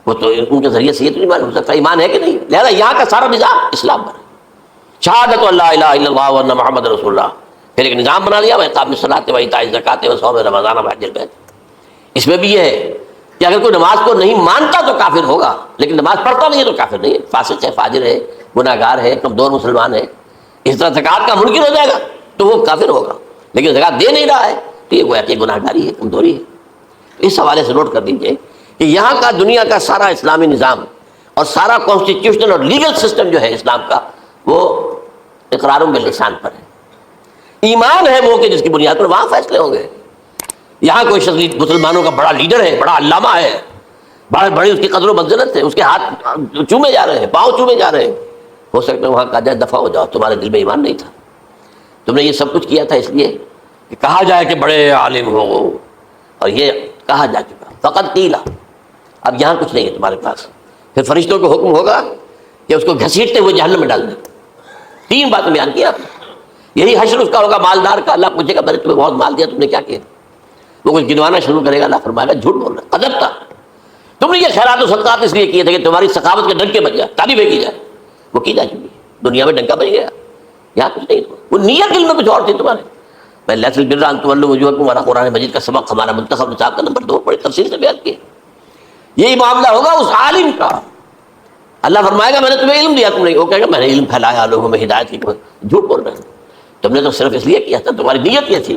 وہ تو ان کے ذریعے سے یہ تو نہیں معلوم ہو سکتا ایمان ہے کہ نہیں۔ لہٰذا یہاں کا سارا نظام اسلام پر ہے، شہادت اللہ الہ الا اللہ وان محمد رسول اللہ، پھر ایک نظام بنا لیا، اقام الصلاۃ و ایتاء الزکوٰۃ و صوم رمضان و حج البیت۔ اس میں بھی یہ ہے کہ اگر کوئی نماز کو نہیں مانتا تو کافر ہوگا، لیکن نماز پڑھتا نہیں ہے تو کافر نہیں ہے، فاسق ہے، فاجر ہے، گناہ گار ہے، کمزور مسلمان ہے۔ اس طرح زکوٰۃ کا منکر ہو جائے گا تو وہ کافر ہوگا، لیکن زکوٰۃ دے نہیں رہا ہے تو یہ گویا کہ گناہ گاری ہے، کمزوری ہے۔ اس حوالے سے نوٹ کر دیجئے کہ یہاں کا دنیا کا سارا اسلامی نظام اور سارا کانسٹیٹیوشنل اور لیگل سسٹم جو ہے اسلام کا وہ اقرار باللسان پر ہے، ایمان ہے وہ کہ جس کی بنیاد پر وہاں فیصلے ہوں گے۔ یہاں کوئی شخص مسلمانوں کا بڑا لیڈر ہے، بڑا علامہ ہے، بڑی اس کی قدر و منزلت ہے، اس کے ہاتھ چومے جا رہے ہیں، پاؤں چومے جا رہے ہیں، ہو سکتا ہے وہاں کہا جائے دفع ہو جاؤ، تمہارے دل میں ایمان نہیں تھا، تم نے یہ سب کچھ کیا تھا اس لیے کہ کہا جائے کہ بڑے عالم ہو، اور یہ کہا جا چکا فقط قیلا، اب یہاں کچھ نہیں ہے تمہارے پاس۔ پھر فرشتوں کو حکم ہوگا کہ اس کو گھسیٹتے ہوئے جہنم میں ڈال دیں۔ تین باتیں بیان کیا آپ نے، یہی حشر اس کا ہوگا مالدار کا، اللہ پوچھے گا میں نے تمہیں بہت مال دیا، تم نے کیا کیا؟ وہ کچھ گنوانا شروع کرے گا، اللہ فرمائے گا جھوٹ بول رہا، قذبت، تم نے یہ خیرات و صدقات اس لیے کیے تھے کہ تمہاری سخاوت کے ڈنکے بج جائے، تعریفیں کی جائے، وہ کی جا چکی، دنیا میں ڈنکا بج گیا، یہاں کچھ نہیں، وہ نیت دل میں کچھ اور تھی تمہارے۔ میں لیس البر ان تولوا وجوہکم، ہمارا قرآن مجید کا سبق ہمارا منتخب نصاب کا نمبر 2 بڑی تفصیل سے بیان کیا۔ یہی معاملہ ہوگا اس عالم کا، اللہ فرمائے گا میں نے تمہیں علم دیا، تم نہیں، وہ کہے گا میں نے علم پھیلایا لوگوں میں ہدایت کی، جھوٹ بول رہے ہیں، تم نے تو صرف اس لیے کیا تھا، تمہاری نیت یہ تھی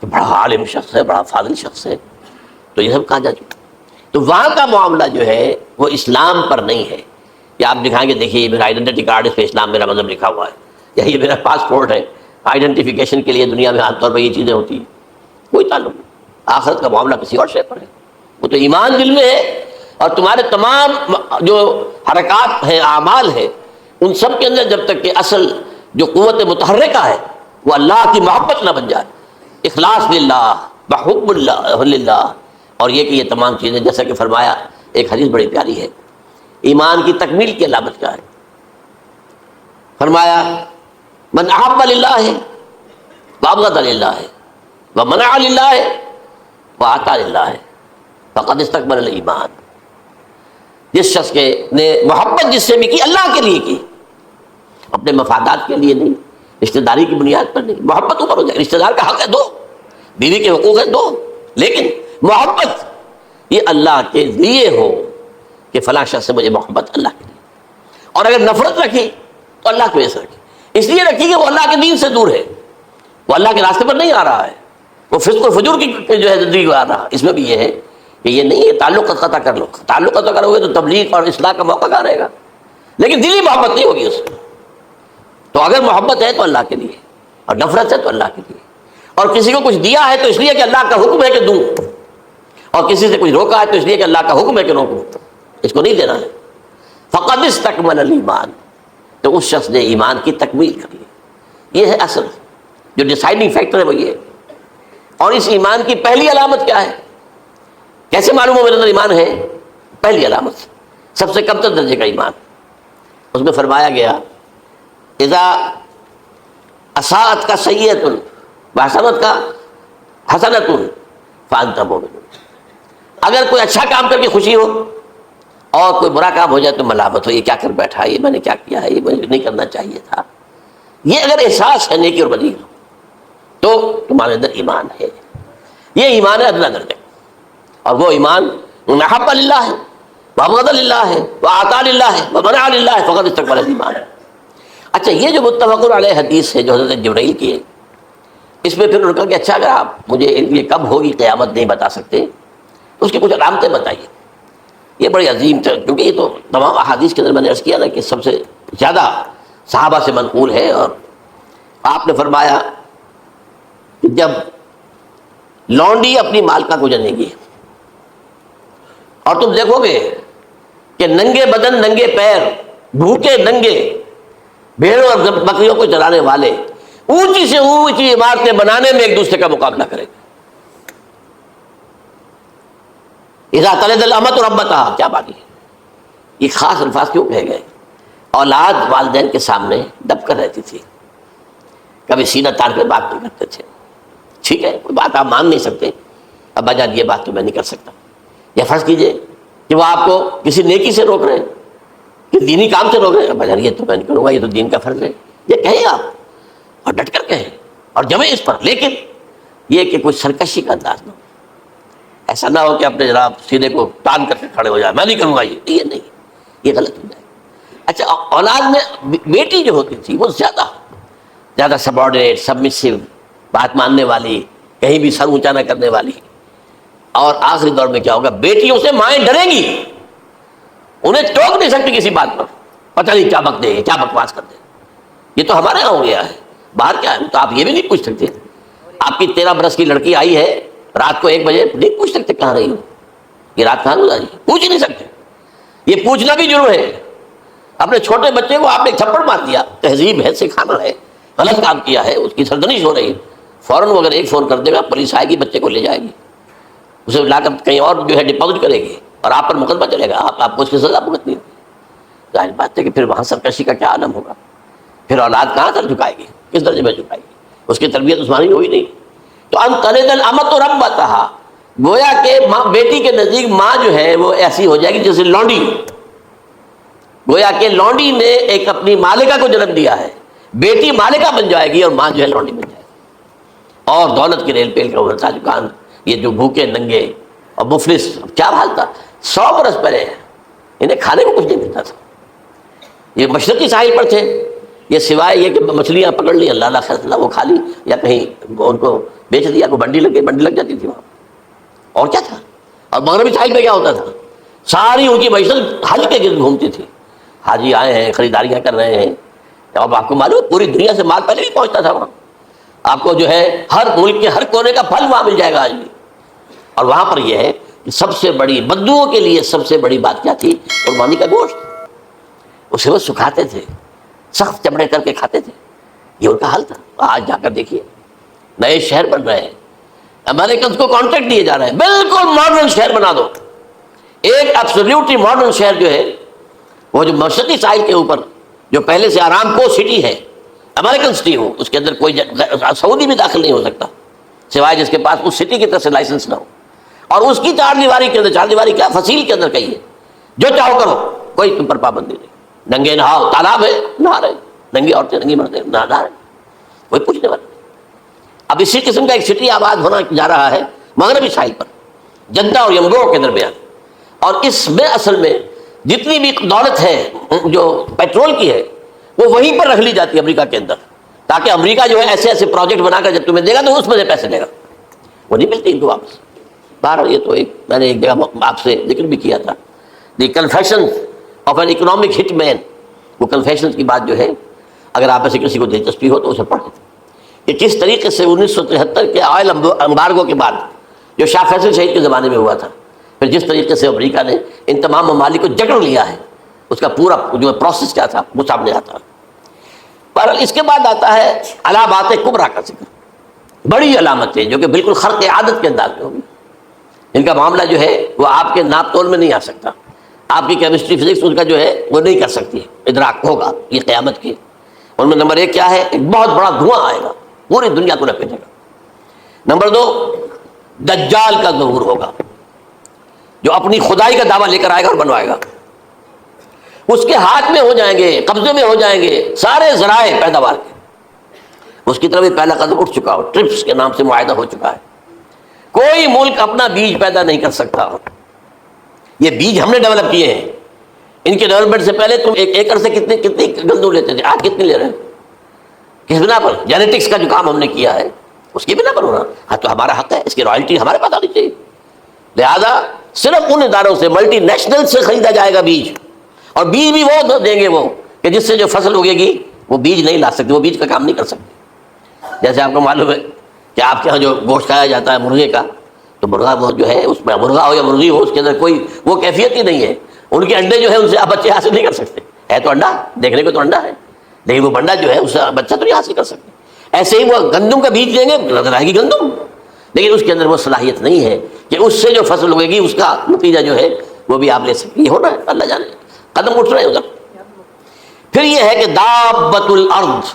کہ بڑا عالم شخص ہے، بڑا فاضل شخص ہے، تو یہ سب کہا جا چکا۔ تو وہاں کا معاملہ جو ہے وہ اسلام پر نہیں ہے، یا آپ دکھائیں گے دیکھیے یہ میرا آئیڈینٹی کارڈ، اس پہ اسلام میرا مذہب لکھا ہوا ہے، یا یہ میرا پاسپورٹ ہے، آئیڈینٹیفیکیشن کے لیے دنیا میں عام طور پر یہ چیزیں ہوتی ہیں، کوئی تعلق نہیں۔ آخرت کا معاملہ کسی اور شے پر ہے، وہ تو ایمان دل میں ہے، اور تمہارے تمام جو حرکات ہیں، اعمال ہیں، ان سب کے اندر جب تک کہ اصل جو قوت متحرکہ ہے وہ اللہ کی محبت نہ بن جائے، اخلاص للہ، بحب اللہ للہ، اور یہ کہ یہ تمام چیزیں جیسا کہ فرمایا، ایک حدیث بڑی پیاری ہے، ایمان کی تکمیل کی علامت کیا ہے؟ فرمایا من احب للہ وابغض للہ ومنع للہ واعطى للہ فقد استکمل الایمان۔ جس شخص کے نے محبت جس سے بھی کی، اللہ کے لیے کی، اپنے مفادات کے لیے نہیں، رشتہ داری کی بنیاد پر نہیں، محبت اوپر ہو جائے، رشتہ دار کا حق ہے دو، بیوی کے حقوق ہے دو، لیکن محبت یہ اللہ کے لیے ہو کہ فلاں شخص سے مجھے محبت اللہ کے لیے، اور اگر نفرت رکھی تو اللہ کی وجہ سے رکھی، اس لیے رکھی کہ وہ اللہ کے دین سے دور ہے، وہ اللہ کے راستے پر نہیں آ رہا ہے، وہ فسق و فجور کی جو ہے زندگی کو آ رہا۔ اس میں بھی یہ ہے کہ یہ نہیں ہے تعلق قطع کر لو، تعلق قطع کرو گے تو تبلیغ اور اصلاح کا موقع کہاں رہے گا، لیکن دلی محبت نہیں ہوگی اس میں۔ تو اگر محبت ہے تو اللہ کے لیے، اور نفرت ہے تو اللہ کے لیے، اور کسی کو کچھ دیا ہے تو اس لیے کہ اللہ کا حکم ہے کہ دوں، اور کسی سے کچھ روکا ہے تو اس لیے کہ اللہ کا حکم ہے کہ روکوں، اس کو نہیں دینا ہے۔ فقد استکمل الایمان، تو اس شخص نے ایمان کی تکمیل کر لی۔ یہ ہے اصل جو ڈیسائیڈنگ فیکٹر ہے، وہ یہ ہے۔ اور اس ایمان کی پہلی علامت کیا ہے؟ کیسے معلوم ہو میرے اندر ایمان ہے؟ پہلی علامت سب سے کم تر درجے کا ایمان، اس میں فرمایا گیا اذا اساءت کا سیئۃ وحسنت کا حسنۃ فانت مومن، اگر کوئی اچھا کام کر کے خوشی ہو اور کوئی برا کام ہو جائے تو ملامت ہو، یہ کیا کر بیٹھا، یہ میں نے کیا کیا ہے، یہ مجھے نہیں کرنا چاہیے تھا، یہ اگر احساس ہے نیکی اور بدی تو تمہارے اندر ایمان ہے۔ یہ ایمان ہے ادنیٰ درجے، اور وہ ایمان محب للہ ہے، وابغض للہ ہے، واعطى للہ ہے، ومنع للہ ہے، فقد استکمل الایمان۔ اچھا، یہ جو متفق علیہ حدیث ہے جو حضرت جبرائیل کی ہے، اس میں پھر انہوں نے کہا کہ اچھا اگر آپ مجھے یہ کب ہوگی قیامت نہیں بتا سکتے تو اس کی کچھ علامتیں بتائیے۔ یہ بڑی عظیم تھا، کیونکہ یہ تو تمام احادیث کے اندر میں نے عرض کیا نا کہ سب سے زیادہ صحابہ سے منقول ہے، اور آپ نے فرمایا کہ جب لونڈی اپنی مالکہ کو جنے گی اور تم دیکھو گے کہ ننگے بدن ننگے پیر بھوکے ننگے بھیڑوں اور بکریوں کو چلانے والے اونچی سے اونچی عمارتیں بنانے میں ایک دوسرے کا مقابلہ کریں گے، اذا تلد الامۃ ربتہا، کیا بات ہے، یہ خاص الفاظ کیوں کہے گئے؟ اولاد والدین کے سامنے دب کر رہتی تھی، کبھی سینہ تان کر بات نہیں کرتے تھے. ٹھیک ہے، کوئی بات آپ مان نہیں سکتے، ابا جان یہ بات تو میں نہیں کر سکتا. یا فرض کیجئے کہ وہ آپ کو کسی نیکی سے روک رہے ہیں، کہ دینی کام سے روک رہے ہیں، ابا جان یہ تو میں نہیں کروں گا، یہ تو دین کا فرض ہے. یہ کہیں آپ، اور ڈٹ کر کہیں اور جمیں اس پر. لیکن یہ کہ کوئی سرکشی کا انداز نہ ہو، ایسا نہ ہو کہ اپنے جناب سینے کو تان کر کے کھڑے ہو جائے، میں نہیں کروں گا، یہ نہیں، یہ غلط ہو جائے. اچھا، اولاد میں بیٹی جو ہوتی تھی وہ زیادہ سبارڈینیٹ، سبمسو، بات ماننے والی، کہیں بھی سر اونچا نہ کرنے والی. اور آخری دور میں کیا ہوگا، بیٹیوں سے مائیں ڈریں گی، انہیں ٹوک نہیں سکتی کسی بات پر، پتہ نہیں کیا بک دے، کیا بکواس کر دے. یہ تو ہمارے یہاں ہو گیا ہے، باہر کیا ہے تو آپ یہ بھی نہیں پوچھ سکتے. آپ کی 13 برس کی لڑکی آئی ہے رات کو 1 بجے، نہیں پوچھ سکتے کہاں رہی ہو، یہ رات کہاں گزاری، پوچھ نہیں سکتے. یہ پوچھنا بھی جرم ہے. اپنے چھوٹے بچے کو آپ نے تھپڑ مار دیا، تہذیب ہے، سکھانا ہے، غلط کام کیا ہے، اس کی سرزنش ہو رہی ہے، فوراً وہ اگر ایک فون کر دے گا، پولیس آئے گی، بچے کو لے جائے گی، اسے لا کر کہیں اور جو ہے ڈپازٹ کرے گی، اور آپ پر مقدمہ چلے گا، آپ کو اس کی سزا بھگتنی ہوگی. ظاہر بات ہے کہ پھر وہاں سرکشی کا کیا عالم ہوگا، پھر اولاد کہاں تک جھکائے گی، کس درجے میں جھکائے گی، اس کی تربیت عثمانی ہوئی نہیں. تو ان تلد الامۃ ربتہا، گویا کہ ماں، بیٹی کے نزدیک ماں جو ہے وہ ایسی ہو جائے گی جیسے لونڈی. گویا کہ لونڈی نے ایک اپنی مالکہ کو جنم دیا ہے، بیٹی مالکہ بن جائے گی اور ماں جو ہے لونڈی بن جائے گی. اور دولت کی ریل پیل کا وہ تاجکان، یہ جو بھوکے ننگے اور مفلس، کیا حال تھا 100 برس پہلے، انہیں کھانے کو کچھ نہیں ملتا تھا. یہ مشرقی ساحل پر تھے، یہ سوائے یہ کہ مچھلیاں پکڑ لی، اللہ اللہ خیر وہ کھا لی، یا کہیں ان کو بیچ دیا، کوئی بنڈی لگ جاتی تھی وہاں، اور کیا تھا. اور مغربی ساحل پہ کیا ہوتا تھا، ساری ان کی معیشت حج کے گرد گھومتی تھی. حاجی آئے ہیں، خریداریاں کر رہے ہیں. اب آپ کو معلوم پوری دنیا سے مال پہلے بھی پہنچتا تھا وہاں، آپ کو جو ہے ہر ملک کے ہر کونے کا پھل وہاں مل جائے گا آج بھی. اور وہاں پر یہ ہے کہ سب سے بڑی بدوؤں کے لیے سب سے بڑی بات کیا تھی، قربانی کا گوشت. اسے وہ سکھاتے تھے، سخت چمڑے کر کے کھاتے تھے، یہ ان کا حل تھا. آج جا کر دیکھیے نئے شہر بن رہے ہیں، امریکنز کو کانٹریکٹ دیے جا رہے ہیں، بالکل ماڈرن شہر بنا دو. ایک ایبسلیوٹلی ماڈرن شہر جو ہے وہ جو مشرقی ساحل کے اوپر جو پہلے سے آرام کو سٹی ہے، امریکن سٹی ہو، اس کے اندر کوئی سعودی بھی داخل نہیں ہو سکتا سوائے جس کے پاس اس سٹی کی طرف سے لائسنس نہ ہو. اور اس کی 4 دیواری کے اندر، 4 دیواری کیا، فصیل کے اندر کہیے، جو چاہو کرو، کوئی تم پر پابندی نہیں. ننگے نہاؤ، تالاب ہے نہا رہے، ننگی عورتیں ننگی مرد نہا رہے، کوئی پوچھنے والا. اب اسی قسم کا ایک سٹی آباد ہونا جا رہا ہے مغربی ساحل پر، جدہ اور یمگو کے درمیان. اور اس میں اصل میں جتنی بھی دولت ہے جو پیٹرول کی ہے وہ وہیں پر رکھ لی جاتی ہے امریکہ کے اندر، تاکہ امریکہ جو ہے ایسے ایسے پروجیکٹ بنا کر جب تمہیں دے گا تو اس میں سے پیسے دے گا، وہ نہیں ملتی ان کو واپس. بہرحال یہ تو میں نے ایک جگہ آپ سے ذکر بھی کیا تھا، دی کنفیشن آف این اکنامک ہٹ مین. وہ کنفیشن کی بات جو ہے، اگر آپ ایسے کسی کو دلچسپی ہو تو اسے پڑھیں کہ کس طریقے سے 1973 کے آئل امبارگو کے بعد جو شاہ فیصل شہید کے زمانے میں ہوا تھا، پھر جس طریقے سے امریکہ نے ان تمام ممالک کو جکڑ لیا ہے، اس کا پورا جو پروسیس کیا تھا وہ سامنے آتا ہے. بہرحال اس کے بعد آتا ہے علامات کبریٰ کا ذکر، بڑی علامتیں جو کہ بالکل خرق عادت کے انداز میں ہوگی. ان کا معاملہ جو ہے وہ آپ کے ناپ تول میں نہیں آ سکتا، آپ کی کیمسٹری فزکس ان کا جو ہے وہ نہیں کر سکتی ادراک ہوگا یہ قیامت کی. ان میں نمبر 1 کیا ہے، ایک بہت بڑا دھواں آئے گا، پوری دنیا کو لپیٹے گا. نمبر 2 دجال کا ظہور ہوگا، جو اپنی خدائی کا دعویٰ لے کر آئے گا اور بنوائے گا. اس کے ہاتھ میں ہو جائیں گے، قبضے میں ہو جائیں گے سارے ذرائع پیداوار کے. اس کی طرف بھی پہلا قدم اٹھ چکا ہو، ٹرپس کے نام سے معاہدہ ہو چکا ہے. کوئی ملک اپنا بیج پیدا نہیں کر سکتا، یہ بیج ہم نے ڈیولپ کیے ہیں. ان کے ڈیولپمنٹ سے پہلے تم 1 ایکڑ سے کتنی گندم لیتے تھے، آج کتنے لے رہے ہیں؟ کس بنا پر؟ جینیٹکس کا جو کام ہم نے کیا ہے اس کی بنا پر ہو رہا. ہاں تو ہمارا حق ہے، اس کی رائلٹی ہمارے پاس آنی چاہیے. لہذا صرف ان اداروں سے، ملٹی نیشنل سے خریدا جائے گا بیج، اور بیج بھی وہ دیں گے وہ کہ جس سے جو فصل اگے گی وہ بیج نہیں لا سکتے، وہ بیج کا کام نہیں کر سکتے. جیسے آپ کو معلوم ہے کہ آپ کے یہاں جو گوشت کھایا جاتا ہے مرغے کا، تو مرغا وہ جو ہے اس میں مرغا ہو یا مرغی ہو، اس کے اندر کوئی وہ کیفیت ہی نہیں ہے. ان کے انڈے جو ہے ان سے آپ بچے حاصل نہیں کر سکتے. ہے تو انڈا، دیکھنے کو تو انڈا ہے، لیکن وہ بنڈا جو ہے اس سے بچہ تو نہیں حاصل کر سکتے. ایسے ہی وہ گندم کا بیج دیں گے، نظر آئے گی گندم، لیکن اس کے اندر وہ صلاحیت نہیں ہے کہ اس سے جو فصل ہوگی اس کا نتیجہ جو ہے وہ بھی آپ لے سکیں. یہ ہونا ہے, اللہ جانے, قدم اٹھ رہے ہیں ادھر. پھر یہ ہے کہ دابۃ الارض,